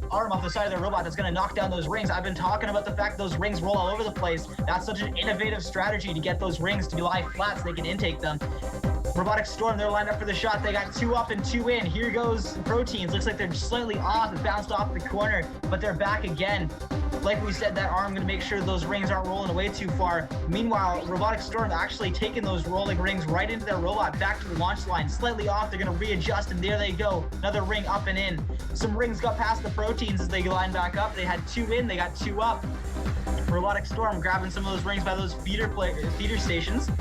arm off the side of their robot that's gonna knock down those rings. I've been talking about the fact those rings roll all over the place. That's such an innovative strategy to get those rings to lie flat so they can intake them. Robotic Storm, they're lined up for the shot. They got 2 up and 2 in. Here goes Proteins. Looks like they're slightly off. It bounced off the corner, but they're back again. Like we said, that arm gonna make sure those rings aren't rolling away too far. Meanwhile, Robotic Storm actually taking those rolling rings right into their robot, back to the launch line. Slightly off, they're gonna readjust, and there they go. Another ring up and in. Some rings got past the Proteins as they line back up. They had 2 in, they got 2 up. Robotic Storm grabbing some of those rings by those feeder stations.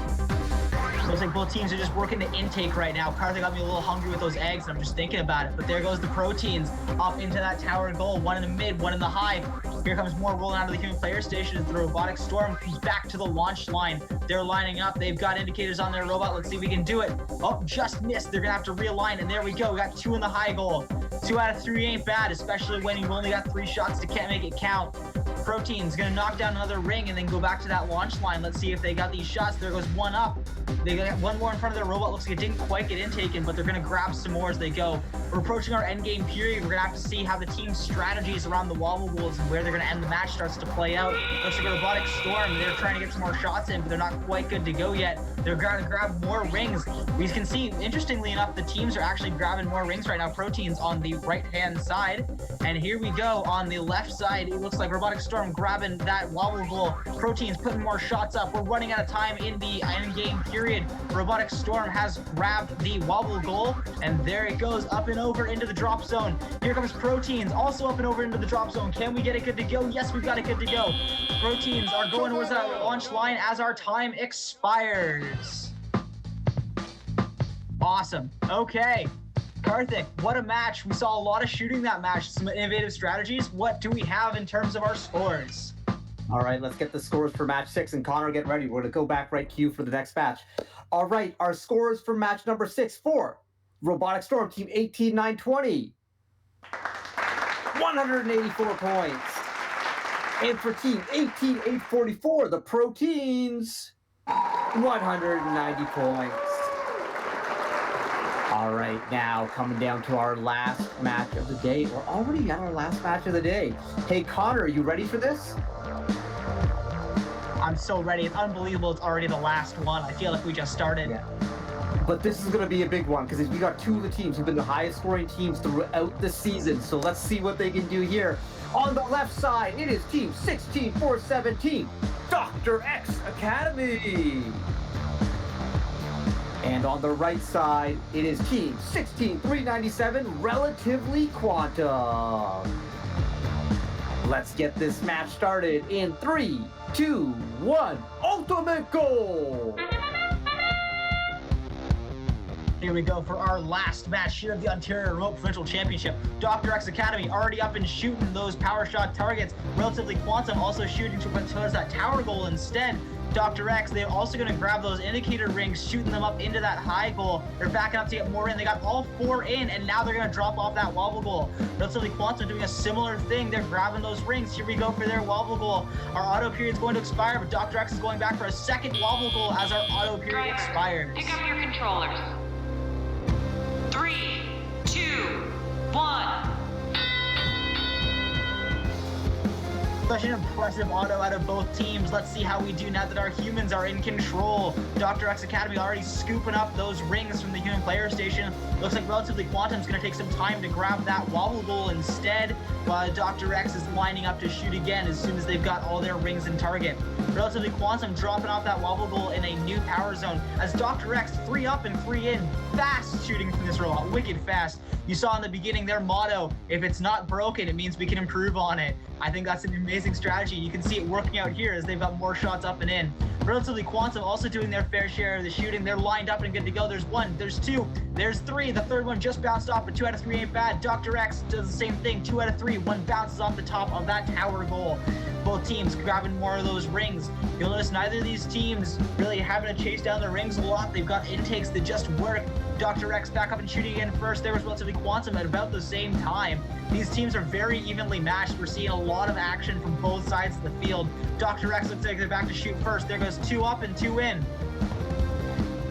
Looks like both teams are just working the intake right now. Karthik got me a little hungry with those eggs, and I'm just thinking about it. But there goes the Proteins up into that tower goal. 1 in the mid, 1 in the high. Here comes more rolling out of the human player station as the Robotic Storm comes back to the launch line. They're lining up. They've got indicators on their robot. Let's see if we can do it. Oh, just missed. They're going to have to realign, and there we go. We got 2 in the high goal. 2 out of 3 ain't bad, especially when you've only got 3 shots to can't make it count. Proteins gonna knock down another ring and then go back to that launch line. Let's see if they got these shots. There goes 1 up. They got 1 more in front of their robot. Looks like it didn't quite get intaken, but they're gonna grab some more as they go. We're approaching our end game period. We're gonna have to see how the team's strategies around the wobble goals and where they're gonna end the match starts to play out. Looks like a Robotic Storm. They're trying to get some more shots in, but they're not quite good to go yet. They're gonna grab more rings. We can see, interestingly enough, the teams are actually grabbing more rings right now. Proteins on the right-hand side. And here we go on the left side. It looks like Robotic Storm grabbing that wobble goal. Proteins putting more shots up. We're running out of time in the end game period. Robotic Storm has grabbed the wobble goal, and there it goes up and over into the drop zone. Here comes Proteins, also up and over into the drop zone. Can we get it good to go? Yes, we've got it good to go. Proteins are going towards that launch line as our time expires. Awesome. Okay. Karthik, what a match. We saw a lot of shooting that match, some innovative strategies. What do we have in terms of our scores? All right, let's get the scores for match 6, and Connor, get ready. We're going to go back right queue for the next match. All right, our scores for match number 6 for Robotic Storm, team 18-9-20. 184 points. And for team 18-8-44, the Proteins, 190 points. All right, now coming down to our last match of the day. We're already at our last match of the day. Hey, Connor, are you ready for this? I'm so ready. It's unbelievable. It's already the last one. I feel like we just started. Yeah. But this is going to be a big one because we got 2 of the teams who've been the highest scoring teams throughout the season. So let's see what they can do here. On the left side, it is team 16-4-17, Dr. X Academy. And on the right side, it is team 16-3-97, Relatively Quantum. Let's get this match started in 3, 2, 1, Ultimate Goal! Here we go for our last match here of the Ontario Remote Provincial Championship. Dr. X Academy already up and shooting those power shot targets. Relatively Quantum also shooting towards that tower goal instead. Dr. X, they're also going to grab those indicator rings, shooting them up into that high goal. They're backing up to get more in. They got all 4 in, and now they're going to drop off that wobble goal. Relatively Quantum doing a similar thing. They're grabbing those rings. Here we go for their wobble goal. Our auto period is going to expire, but Dr. X is going back for a second wobble goal as our auto period expires. Pick up your controllers. 3, 2, 1. Such an impressive auto out of both teams. Let's see how we do now that our humans are in control. Dr. X Academy already scooping up those rings from the human player station. Looks like Relatively Quantum's going to take some time to grab that wobble goal instead, while Dr. X is lining up to shoot again as soon as they've got all their rings in target. Relatively Quantum dropping off that wobble goal in a new power zone as Dr. X 3 up and 3 in. Fast shooting from this robot, wicked fast. You saw in the beginning their motto, if it's not broken, it means we can improve on it. I think that's an amazing strategy. You can see it working out here as they've got more shots up and in. Relatively Quantum also doing their fair share of the shooting. They're lined up and good to go. There's one, there's two, there's three. The third one just bounced off, but 2 out of 3 ain't bad. Dr. X does the same thing, 2 out of 3. One bounces off the top of that tower goal. Both teams grabbing more of those rings. You'll notice neither of these teams really having to chase down the rings a lot. They've got intakes that just work. Dr. X back up and shooting again first. There was Relatively Quantum at about the same time. These teams are very evenly matched. We're seeing a lot of action from both sides of the field. Dr. X looks like they're back to shoot first. There goes 2 up and 2 in.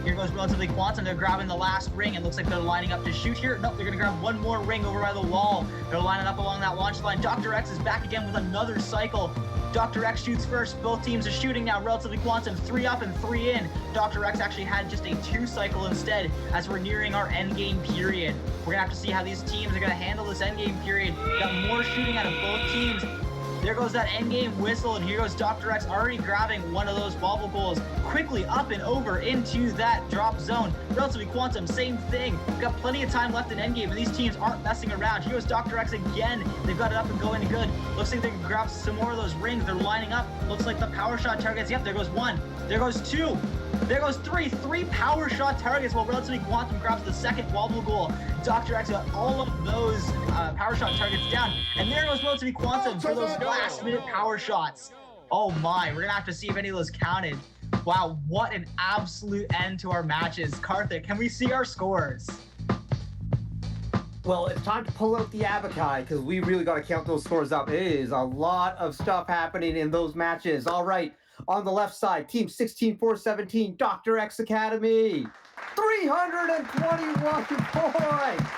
Here goes Relatively Quantum. They're grabbing the last ring. It looks like they're lining up to shoot here. Nope, they're going to grab one more ring over by the wall. They're lining up along that launch line. Dr. X is back again with another cycle. Dr. X shoots first. Both teams are shooting now. Relatively Quantum, 3 up and 3 in. Dr. X actually had just a 2 cycle instead as we're nearing our end game period. We're going to have to see how these teams are going to handle this end game period. Got more shooting out of both teams. There goes that end game whistle, and here goes Dr. X already grabbing one of those wobble goals quickly up and over into that drop zone. Relatively Quantum, same thing. We've got plenty of time left in endgame, and these teams aren't messing around. Here goes Dr. X again. They've got it up and going good. Looks like they can grab some more of those rings. They're lining up. Looks like the power shot targets. Yep, there goes 1. There goes 2. There goes 3. 3 power shot targets while Relatively Quantum grabs the second wobble goal. Dr. X got all of those power shot targets down. And there goes Relatively Quantum for those last minute power shots. Oh my, we're gonna have to see if any of those counted. Wow, what an absolute end to our matches. Karthik, can we see our scores? Well, it's time to pull out the abaci because we really got to count those scores up. It is a lot of stuff happening in those matches. All right, on the left side, team 16-4-17, Dr. X Academy, 321 points.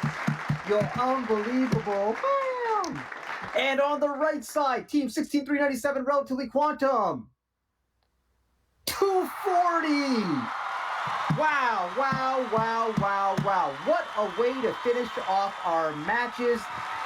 You're unbelievable. Bam. And on the right side, team 16-397, Relatively Quantum, 240. Wow, wow, wow, wow, wow. What a way to finish off our matches.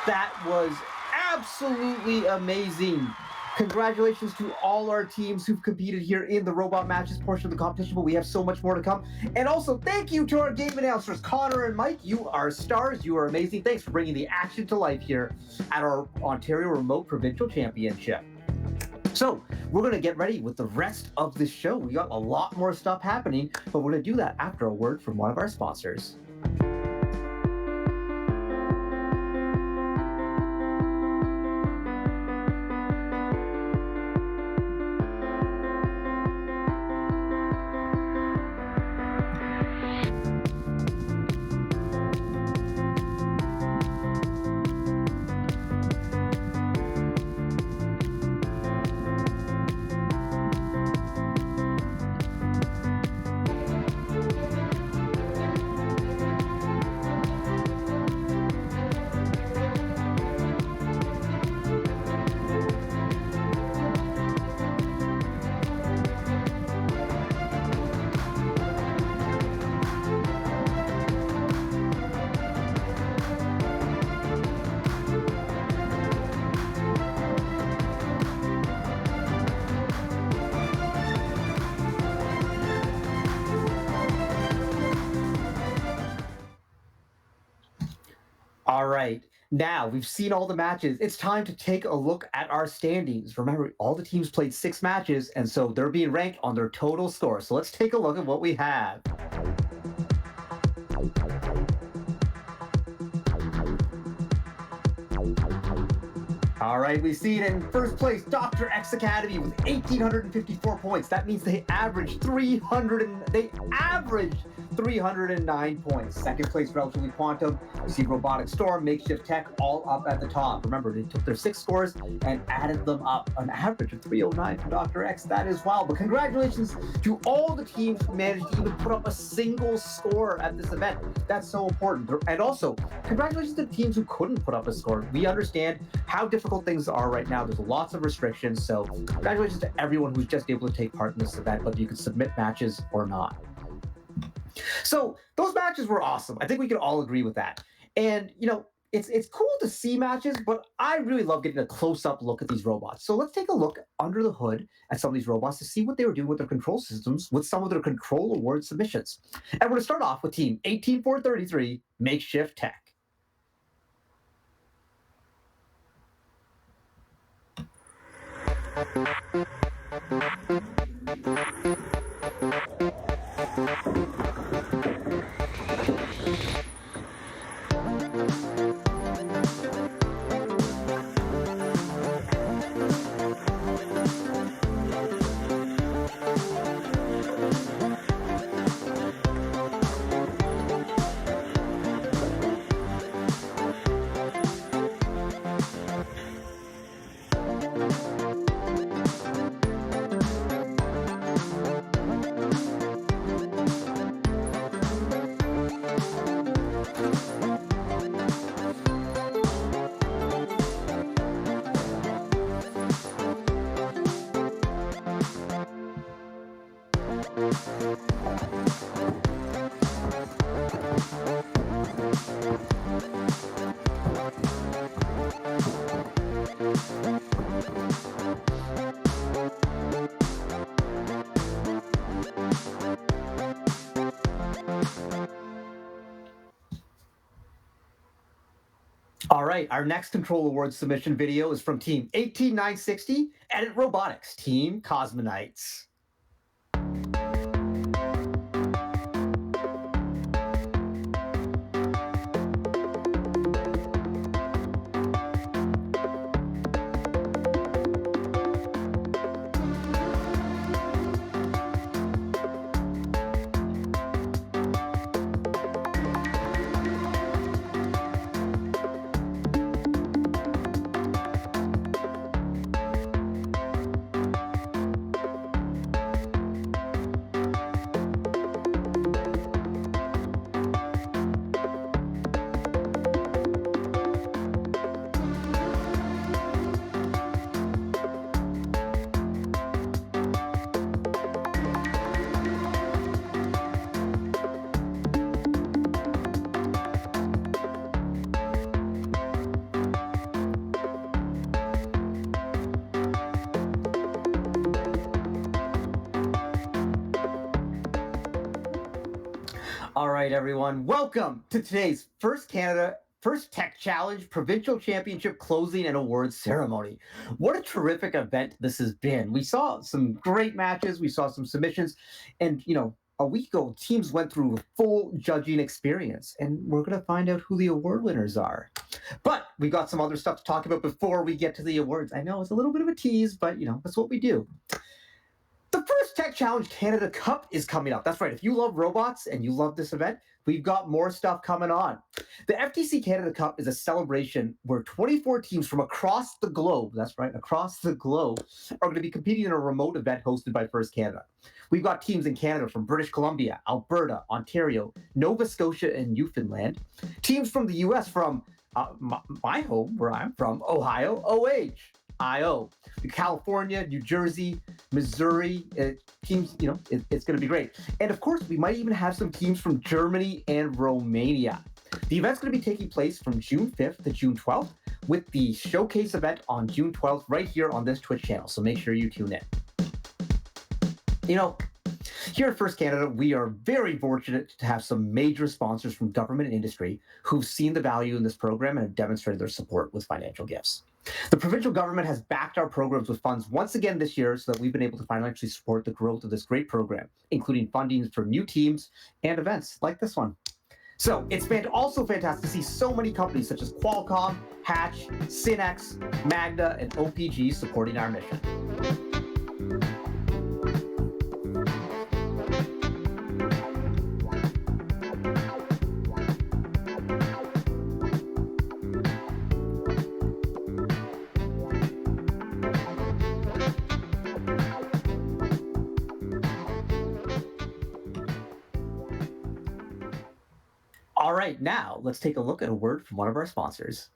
That was absolutely amazing. Congratulations to all our teams who've competed here in the robot matches portion of the competition, but we have so much more to come. And also, thank you to our game announcers, Connor and Mike. You are stars. You are amazing. Thanks for bringing the action to life here at our Ontario Remote Provincial Championship. So we're going to get ready with the rest of the show. We got a lot more stuff happening, but we're going to do that after a word from one of our sponsors. All right, now we've seen all the matches. It's time to take a look at our standings. Remember, all the teams played 6 matches, and so they're being ranked on their total score. So let's take a look at what we have. All right, we see it in first place, Dr. X Academy with 1,854 points. That means they averaged 309 points. Second place, Relatively Quantum. You see Robotic Storm, Makeshift Tech, all up at the top. Remember, they took their 6 scores and added them up, an average of 309 for Dr. X. That is wild. But congratulations to all the teams who managed to even put up a single score at this event. That's so important. And also, congratulations to the teams who couldn't put up a score. We understand how difficult things are right now. There's lots of restrictions. So congratulations to everyone who's just able to take part in this event, whether you can submit matches or not. So those matches were awesome. I think we can all agree with that. And, you know, it's cool to see matches, but I really love getting a close-up look at these robots. So let's take a look under the hood at some of these robots to see what they were doing with their control systems with some of their control award submissions. And we're going to start off with team 18433, Makeshift Tech. All right, our next Control Awards submission video is from Team 18960, Edit Robotics, Team Cosmonites. All right, everyone, welcome to today's First Tech Challenge Provincial Championship closing and awards ceremony. What a terrific event this has been. We saw some great matches, we saw some submissions, and a week ago, teams went through a full judging experience, and we're going to find out who the award winners are. But we got some other stuff to talk about before we get to the awards. I know it's a little bit of a tease, but that's what we do. The First Tech Challenge Canada Cup is coming up. That's right. If you love robots and you love this event, we've got more stuff coming on. The FTC Canada Cup is a celebration where 24 teams from across the globe, that's right, across the globe, are going to be competing in a remote event hosted by First Canada. We've got teams in Canada from British Columbia, Alberta, Ontario, Nova Scotia, and Newfoundland. Teams from the U.S. from my home, where I'm from, Ohio, OH-IO. California, New Jersey, Missouri, teams, it's going to be great. And of course, we might even have some teams from Germany and Romania. The event's going to be taking place from June 5th to June 12th, with the showcase event on June 12th right here on this Twitch channel. So make sure you tune in. Here at First Canada, we are very fortunate to have some major sponsors from government and industry who've seen the value in this program and have demonstrated their support with financial gifts. The provincial government has backed our programs with funds once again this year so that we've been able to financially support the growth of this great program, including funding for new teams and events like this one. So it's been also fantastic to see so many companies such as Qualcomm, Hatch, Synex, Magna, and OPG supporting our mission. All right, now let's take a look at a word from one of our sponsors.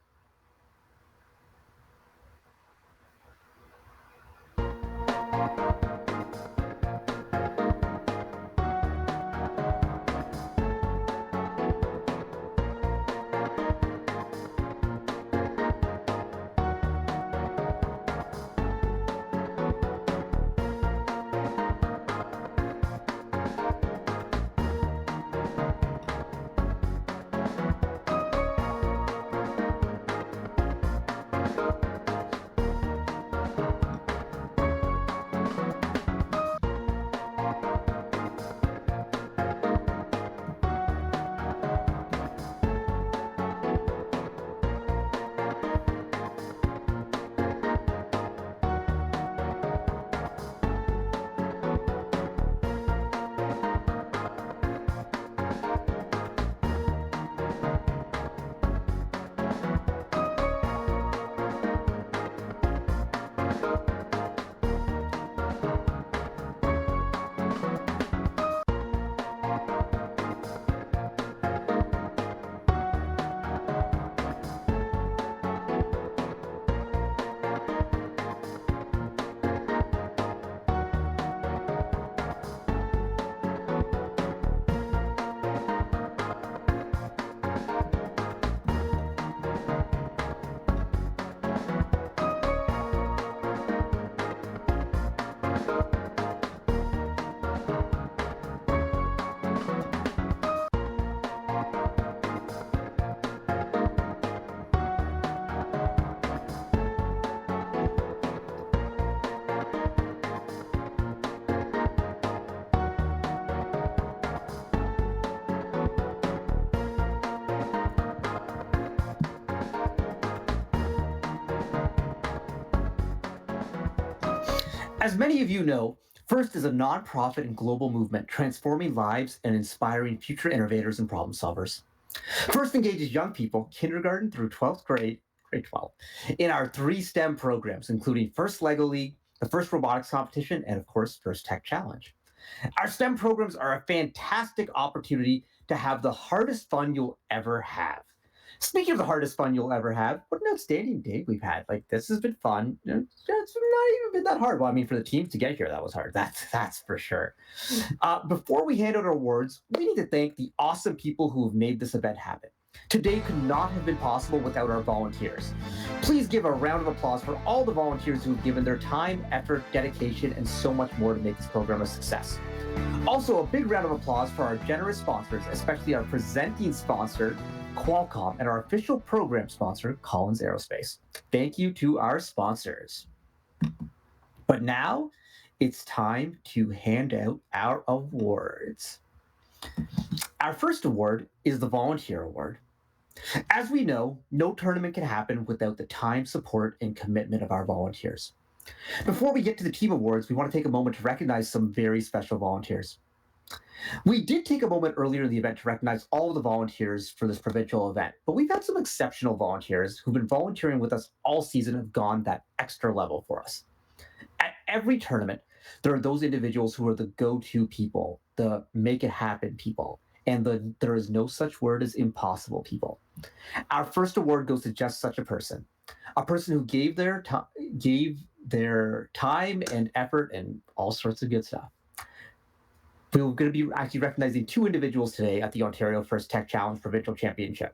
As many of you know, FIRST is a nonprofit and global movement transforming lives and inspiring future innovators and problem solvers. FIRST engages young people, kindergarten through 12th grade, grade 12, in our 3 STEM programs, including FIRST LEGO League, the FIRST Robotics Competition, and of course, FIRST Tech Challenge. Our STEM programs are a fantastic opportunity to have the hardest fun you'll ever have. Speaking of the hardest fun you'll ever have, what an outstanding day we've had. Like, this has been fun. It's not even been that hard. Well, I mean, for the teams to get here, that was hard. That's for sure. Before we hand out our awards, we need to thank the awesome people who have made this event happen. Today could not have been possible without our volunteers. Please give a round of applause for all the volunteers who have given their time, effort, dedication, and so much more to make this program a success. Also, a big round of applause for our generous sponsors, especially our presenting sponsor, Qualcomm, and our official program sponsor, Collins Aerospace. Thank you to our sponsors. But now, it's time to hand out our awards. Our first award is the Volunteer Award. As we know, no tournament can happen without the time, support, and commitment of our volunteers. Before we get to the team awards, we want to take a moment to recognize some very special volunteers. We did take a moment earlier in the event to recognize all of the volunteers for this provincial event, but we've had some exceptional volunteers who've been volunteering with us all season and have gone that extra level for us. At every tournament, there are those individuals who are the go-to people, the make it happen people, and there is no such word as impossible people. Our first award goes to just such a person who gave their time and effort and all sorts of good stuff. We're going to be actually recognizing 2 individuals today at the Ontario First Tech Challenge Provincial Championship.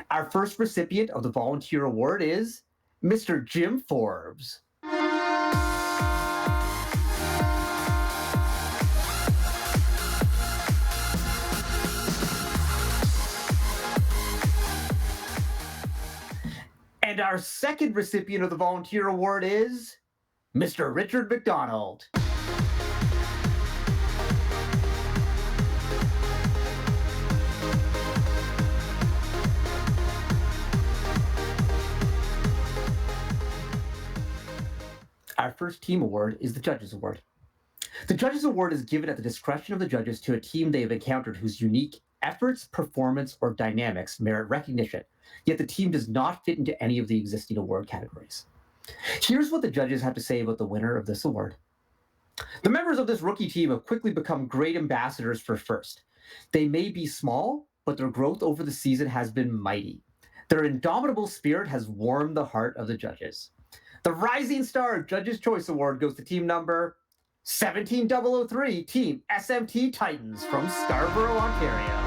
Our first recipient of the Volunteer Award is Mr. Jim Forbes. And our second recipient of the Volunteer Award is Mr. Richard McDonald. Our first team award is the Judges Award. The Judges Award is given at the discretion of the judges to a team they have encountered whose unique efforts, performance, or dynamics merit recognition, yet the team does not fit into any of the existing award categories. Here's what the judges have to say about the winner of this award. The members of this rookie team have quickly become great ambassadors for FIRST. They may be small, but their growth over the season has been mighty. Their indomitable spirit has warmed the heart of the judges. The Rising Star Judges' Choice Award goes to team number 17003, Team SMT Titans from Scarborough, Ontario.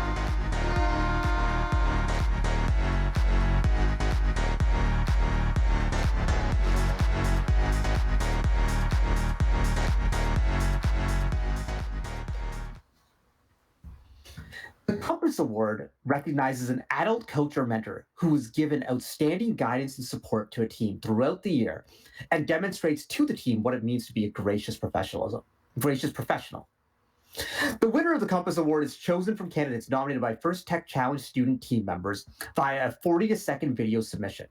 The Compass Award recognizes an adult coach or mentor who is given outstanding guidance and support to a team throughout the year and demonstrates to the team what it means to be a gracious professional. The winner of the Compass Award is chosen from candidates nominated by First Tech Challenge student team members via a 40-second video submission.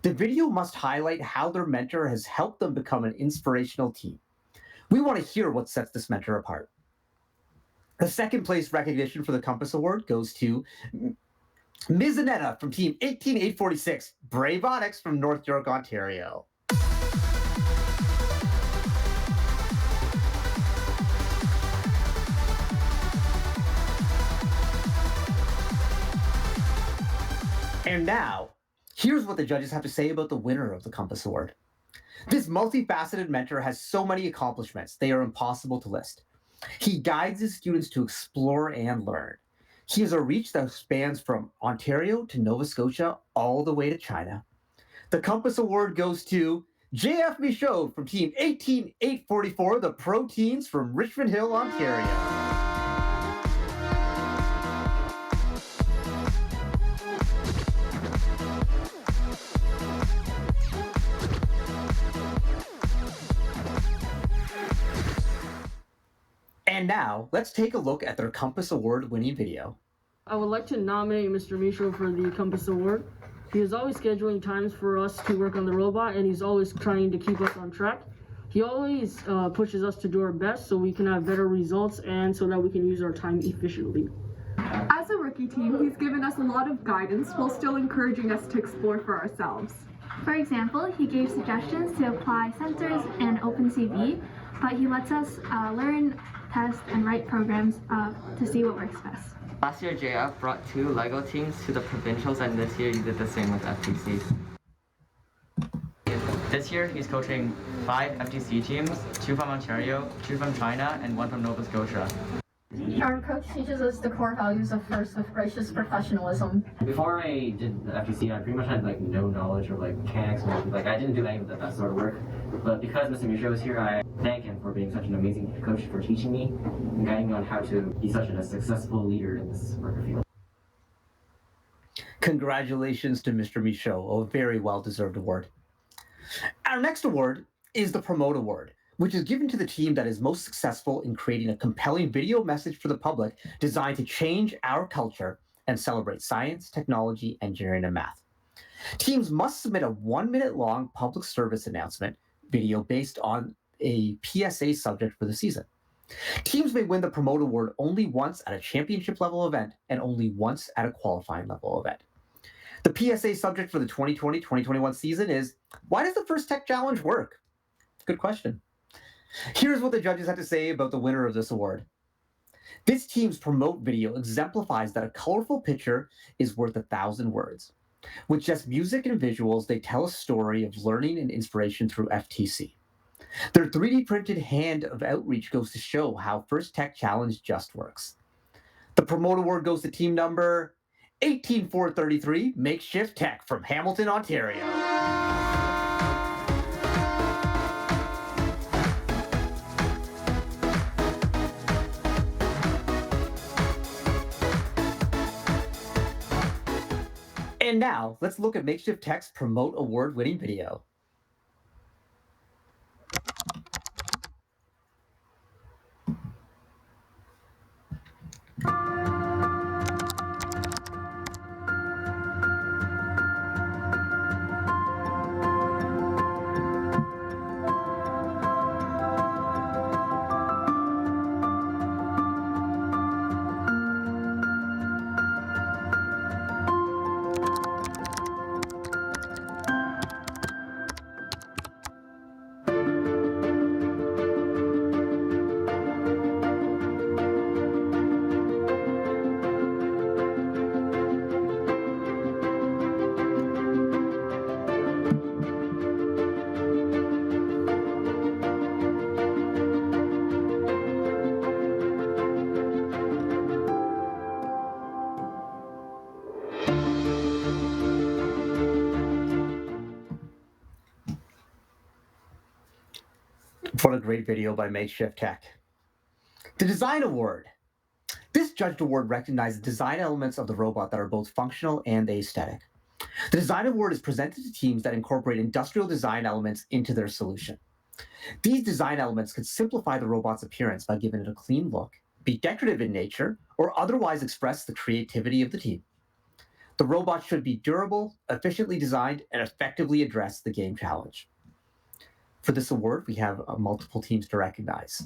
The video must highlight how their mentor has helped them become an inspirational team. We want to hear what sets this mentor apart. The second place recognition for the Compass Award goes to Ms. Annetta from Team 18846, Brave Onyx from North York, Ontario. And now, here's what the judges have to say about the winner of the Compass Award. This multifaceted mentor has so many accomplishments, they are impossible to list. He guides his students to explore and learn. He has a reach that spans from Ontario to Nova Scotia all the way to China. The Compass Award goes to JF Michaud from Team 18844, the Pro Teens from Richmond Hill, Ontario. And now, let's take a look at their Compass Award-winning video. I would like to nominate Mr. Michaud for the Compass Award. He is always scheduling times for us to work on the robot, and he's always trying to keep us on track. He always pushes us to do our best so we can have better results and so that we can use our time efficiently. As a rookie team, he's given us a lot of guidance while still encouraging us to explore for ourselves. For example, he gave suggestions to apply sensors and OpenCV, but he lets us learn, test, and write programs to see what works best. Last year, JF brought 2 LEGO teams to the Provincials, and this year he did the same with FTC. This year, he's coaching 5 FTC teams, 2 from Ontario, 2 from China, and 1 from Nova Scotia. Our coach teaches us the core values of first with gracious professionalism. Before I did the FTC, I pretty much had like no knowledge of like mechanics, like I didn't do any of that sort of work. But because Mr. Misha was here, I thank him for being such an amazing coach, for teaching me and guiding me on how to be such a successful leader in this worker field. Congratulations to Mr. Michaud, a very well-deserved award. Our next award is the Promote Award, which is given to the team that is most successful in creating a compelling video message for the public designed to change our culture and celebrate science, technology, engineering, and math. Teams must submit a 1-minute-long public service announcement video based on a PSA subject for the season. Teams may win the Promote Award only once at a championship level event and only once at a qualifying level event. The PSA subject for the 2020-2021 season is, why does the First Tech Challenge work? Good question. Here's what the judges had to say about the winner of this award. This team's Promote video exemplifies that a colorful picture is worth 1,000 words. With just music and visuals, they tell a story of learning and inspiration through FTC. Their 3D printed hand of outreach goes to show how First Tech Challenge just works. The Promote Award goes to team number 18433, Makeshift Tech from Hamilton, Ontario. And now, let's look at Makeshift Tech's Promote Award-winning video. What a great video by Makeshift Tech. The Design Award. This judged award recognizes design elements of the robot that are both functional and aesthetic. The Design Award is presented to teams that incorporate industrial design elements into their solution. These design elements could simplify the robot's appearance by giving it a clean look, be decorative in nature, or otherwise express the creativity of the team. The robot should be durable, efficiently designed, and effectively address the game challenge. For this award, we have multiple teams to recognize.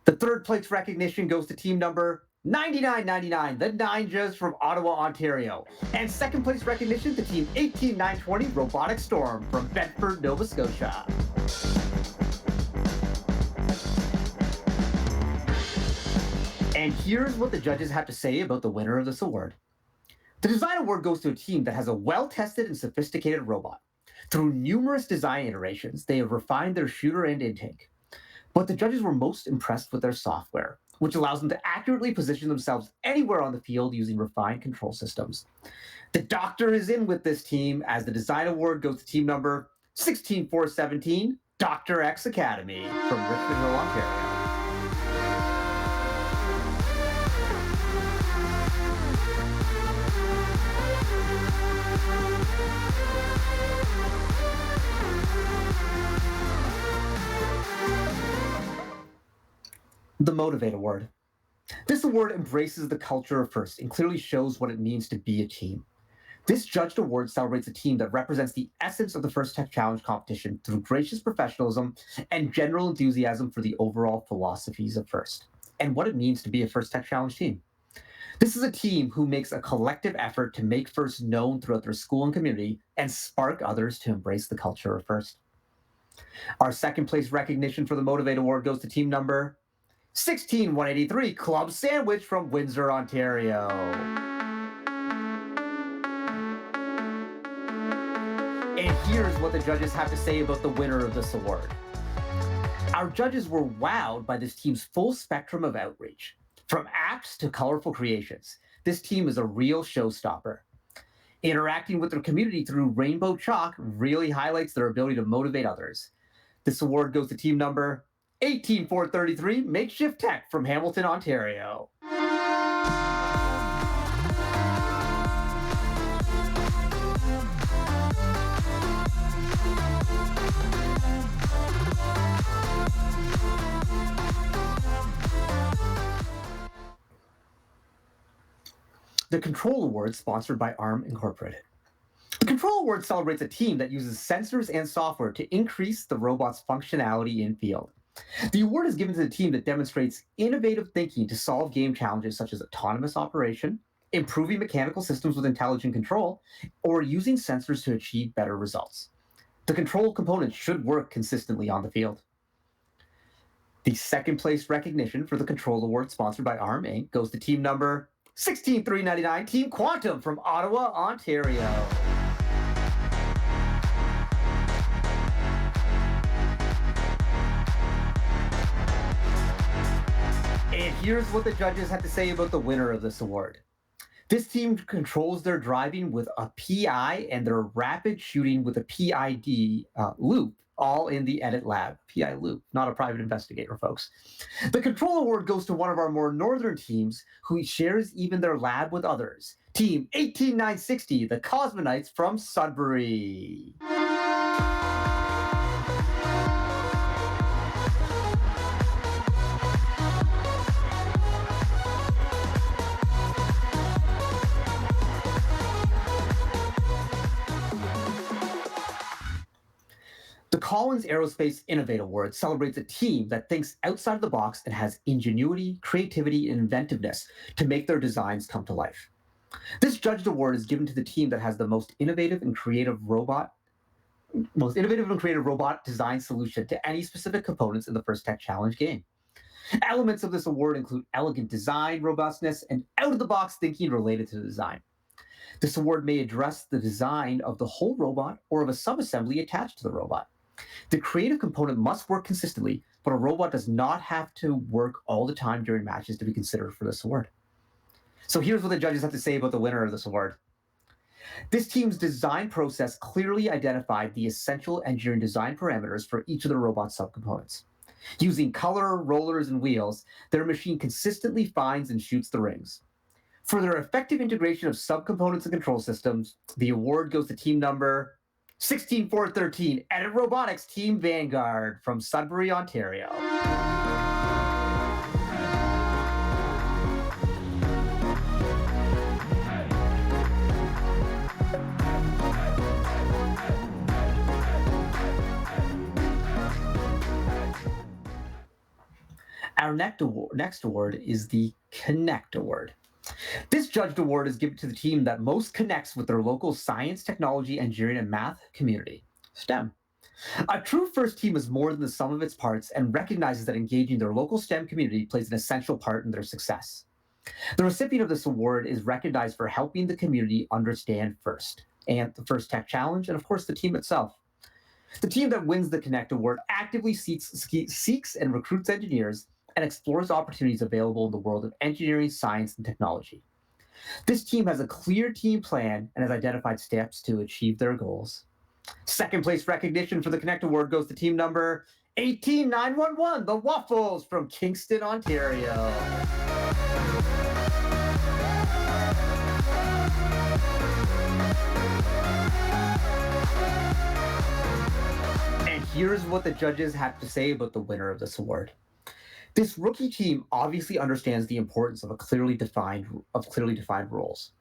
The third place recognition goes to team number 9999, the Ninjas from Ottawa, Ontario. And second place recognition to team 18920, Robotic Storm from Bedford, Nova Scotia. And here's what the judges have to say about the winner of this award. The Design Award goes to a team that has a well-tested and sophisticated robot. Through numerous design iterations, they have refined their shooter and intake. But the judges were most impressed with their software, which allows them to accurately position themselves anywhere on the field using refined control systems. The Doctor is in with this team, as the Design Award goes to team number 16417, Dr. X Academy from Richmond Hill, Ontario. The Motivate Award. This award embraces the culture of FIRST and clearly shows what it means to be a team. This Judged Award celebrates a team that represents the essence of the First Tech Challenge competition through gracious professionalism and general enthusiasm for the overall philosophies of First, and what it means to be a First Tech Challenge team. This is a team who makes a collective effort to make First known throughout their school and community and spark others to embrace the culture of First. Our second place recognition for the Motivate Award goes to team number 16183, Club Sandwich from Windsor, Ontario. And here's what the judges have to say about the winner of this award. Our judges were wowed by this team's full spectrum of outreach. From apps to colorful creations, this team is a real showstopper. Interacting with their community through Rainbow Chalk really highlights their ability to motivate others. This award goes to team number 18433, Makeshift Tech from Hamilton, Ontario. The Control Award, sponsored by ARM Incorporated. The Control Award celebrates a team that uses sensors and software to increase the robot's functionality in field. The award is given to the team that demonstrates innovative thinking to solve game challenges such as autonomous operation, improving mechanical systems with intelligent control, or using sensors to achieve better results. The control components should work consistently on the field. The second place recognition for the Control Award, sponsored by ARM Inc., goes to team number 16399, Team Quantum from Ottawa, Ontario. And here's what the judges had to say about the winner of this award. This team controls their driving with a PI and their rapid shooting with a PID loop, all in the Edit Lab. PI loop, not a private investigator, folks. The Control Award goes to one of our more northern teams who shares even their lab with others. Team 18960, the Cosmonites from Sudbury. The Collins Aerospace Innovate Award celebrates a team that thinks outside of the box and has ingenuity, creativity, and inventiveness to make their designs come to life. This Judged Award is given to the team that has the most innovative and creative robot design solution to any specific components in the First Tech Challenge game. Elements of this award include elegant design, robustness, and out-of-the-box thinking related to the design. This award may address the design of the whole robot or of a subassembly attached to the robot. The creative component must work consistently, but a robot does not have to work all the time during matches to be considered for this award. So here's what the judges have to say about the winner of this award. This team's design process clearly identified the essential engineering design parameters for each of the robot subcomponents. Using color, rollers, and wheels, their machine consistently finds and shoots the rings. For their effective integration of subcomponents and control systems, the award goes to team number 16413, Edit Robotics Team Vanguard from Sudbury, Ontario. Our next award is the Connect Award. This Judged Award is given to the team that most connects with their local science, technology, engineering, and math community, STEM. A true FIRST team is more than the sum of its parts and recognizes that engaging their local STEM community plays an essential part in their success. The recipient of this award is recognized for helping the community understand FIRST and the First Tech Challenge, and of course the team itself. The team that wins the Connect Award actively seeks and recruits engineers and explores opportunities available in the world of engineering, science, and technology. This team has a clear team plan and has identified steps to achieve their goals. Second place recognition for the Connect Award goes to team number 18911, the Waffles from Kingston, Ontario. And here's what the judges have to say about the winner of this award. This rookie team obviously understands the importance of clearly defined roles.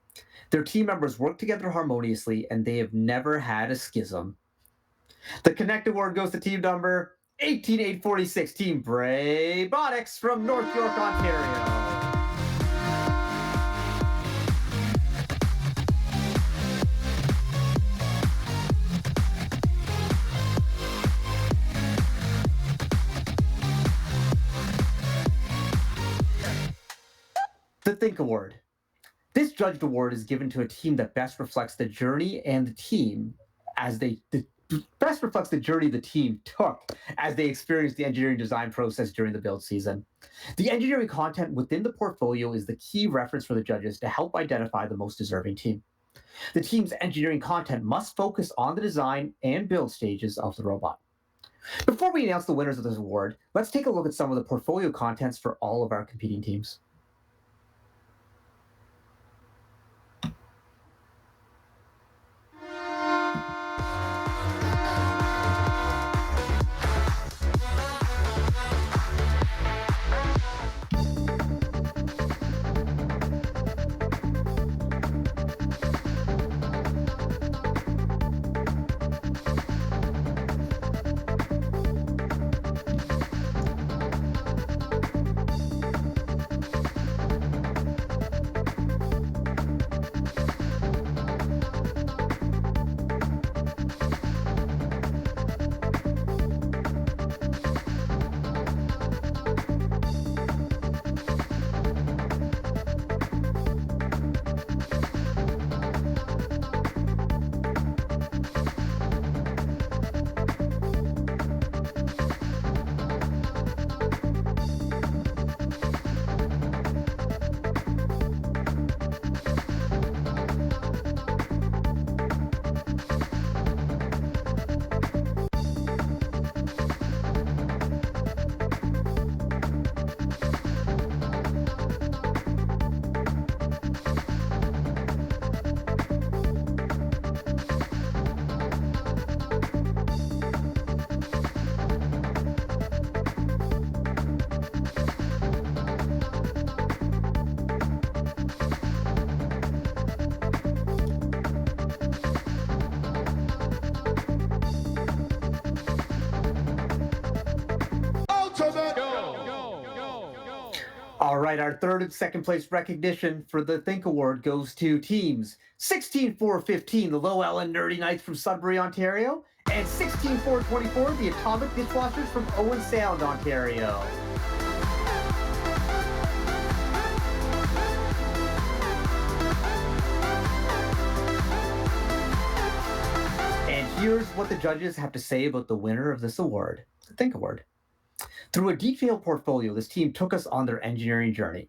Their team members work together harmoniously, and they have never had a schism. The Connect Award goes to team number 18846, Team Brabotics from North York, Ontario. The Think Award. This judged award is given to a team that best reflects the journey and the team best reflects the journey the team took as they experienced the engineering design process during the build season. The engineering content within the portfolio is the key reference for the judges to help identify the most deserving team. The team's engineering content must focus on the design and build stages of the robot. Before we announce the winners of this award, let's take a look at some of the portfolio contents for all of our competing teams. All right, our third and second place recognition for the Think Award goes to teams 16415, the Low Ellen Nerdy Knights from Sudbury, Ontario, and 16424, the Atomic Dishwashers from Owen Sound, Ontario. And here's what the judges have to say about the winner of this award, the Think Award. Through a detailed portfolio, this team took us on their engineering journey.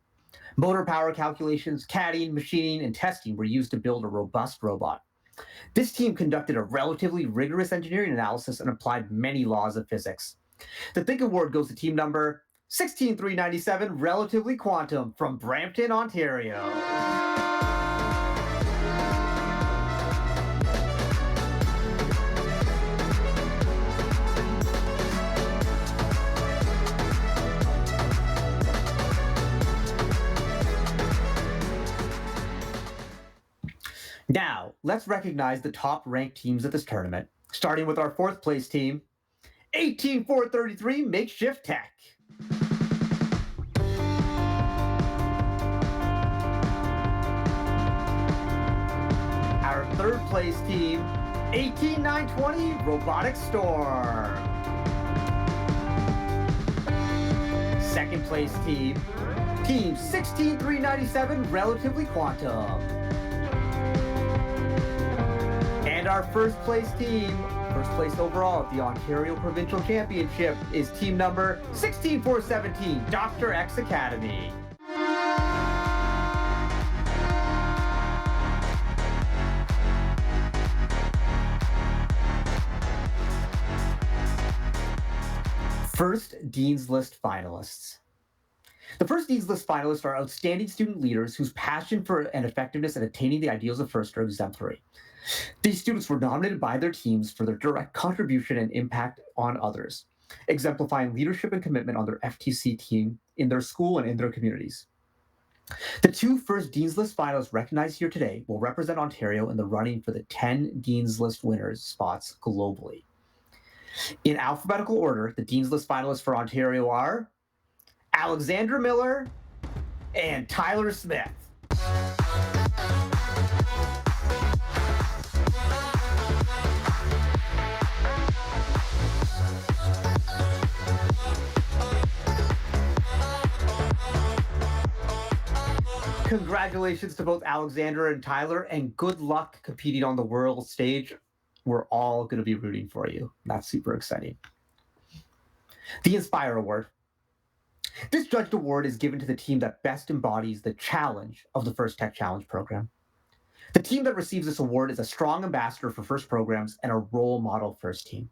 Motor power calculations, CADing, machining, and testing were used to build a robust robot. This team conducted a relatively rigorous engineering analysis and applied many laws of physics. The Think Award goes to team number 16397, Relatively Quantum, from Brampton, Ontario. Now, let's recognize the top-ranked teams at this tournament, starting with our fourth place team, 18433 Makeshift Tech. Our third place team, 18920 Robotic Storm. Second place team, Team 16397 Relatively Quantum. And our first place team, first place overall at the Ontario Provincial Championship, is team number 16417, Dr. X Academy. First Dean's List finalists. The first Dean's List finalists are outstanding student leaders whose passion for and effectiveness at attaining the ideals of FIRST are exemplary. These students were nominated by their teams for their direct contribution and impact on others, exemplifying leadership and commitment on their FTC team, in their school, and in their communities. The two first Dean's List finalists recognized here today will represent Ontario in the running for the 10 Dean's List winners spots globally. In alphabetical order, the Dean's List finalists for Ontario are Alexandra Miller and Tyler Smith. Congratulations to both Alexandra and Tyler, and good luck competing on the world stage. We're all going to be rooting for you. That's super exciting. The Inspire Award. This judged award is given to the team that best embodies the challenge of the First Tech Challenge program. The team that receives this award is a strong ambassador for FIRST programs and a role model FIRST team.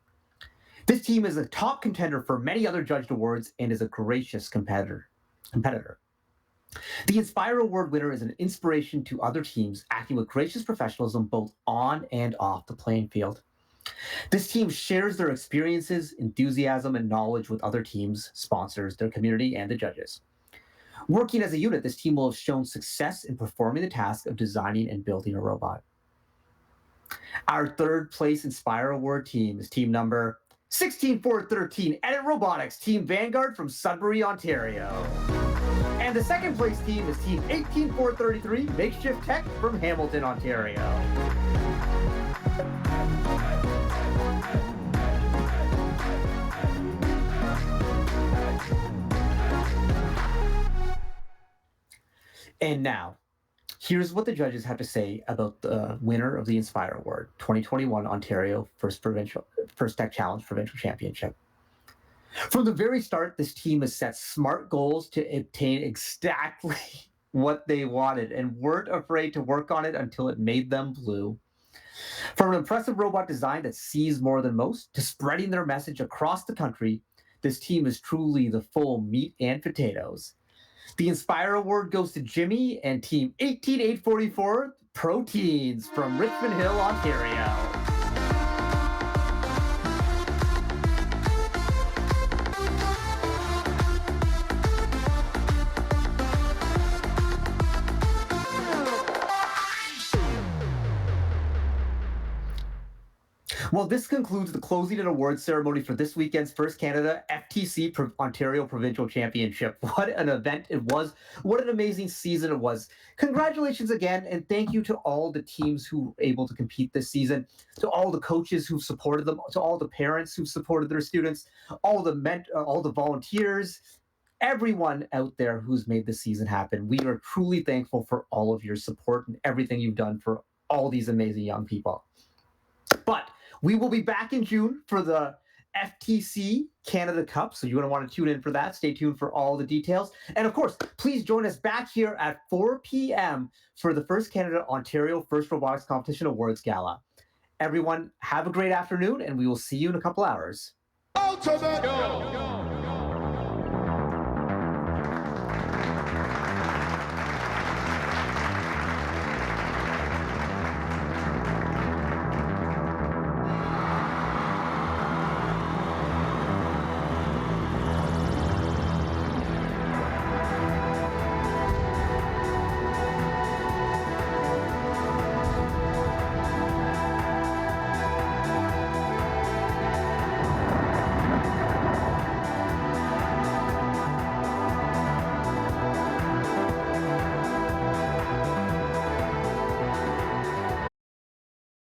This team is a top contender for many other judged awards and is a gracious competitor. The Inspire Award winner is an inspiration to other teams acting with gracious professionalism both on and off the playing field. This team shares their experiences, enthusiasm, and knowledge with other teams, sponsors, their community, and the judges. Working as a unit, this team will have shown success in performing the task of designing and building a robot. Our third place Inspire Award team is team number 16413, Edit Robotics, Team Vanguard from Sudbury, Ontario. And the second place team is Team 18433, Makeshift Tech from Hamilton, Ontario. And now, here's what the judges have to say about the winner of the Inspire Award, 2021 Ontario First Tech Challenge Provincial Championship. From the very start, this team has set smart goals to obtain exactly what they wanted and weren't afraid to work on it until it made them blue. From an impressive robot design that sees more than most to spreading their message across the country, this team is truly the full meat and potatoes. The Inspire Award goes to Jimmy and Team 18844 Proteins from Richmond Hill, Ontario. Well, this concludes the closing and awards ceremony for this weekend's First Canada FTC Ontario Provincial Championship. What an event it was. What an amazing season it was. Congratulations again, and thank you to all the teams who were able to compete this season, to all the coaches who've supported them, to all the parents who've supported their students, all the volunteers, everyone out there who's made this season happen. We are truly thankful for all of your support and everything you've done for all these amazing young people. But we will be back in June for the FTC Canada Cup, so you're going to want to tune in for that. Stay tuned for all the details. And of course, please join us back here at 4 p.m. for the First Canada Ontario First Robotics Competition Awards Gala. Everyone, have a great afternoon, and we will see you in a couple hours. Ultimate! Go.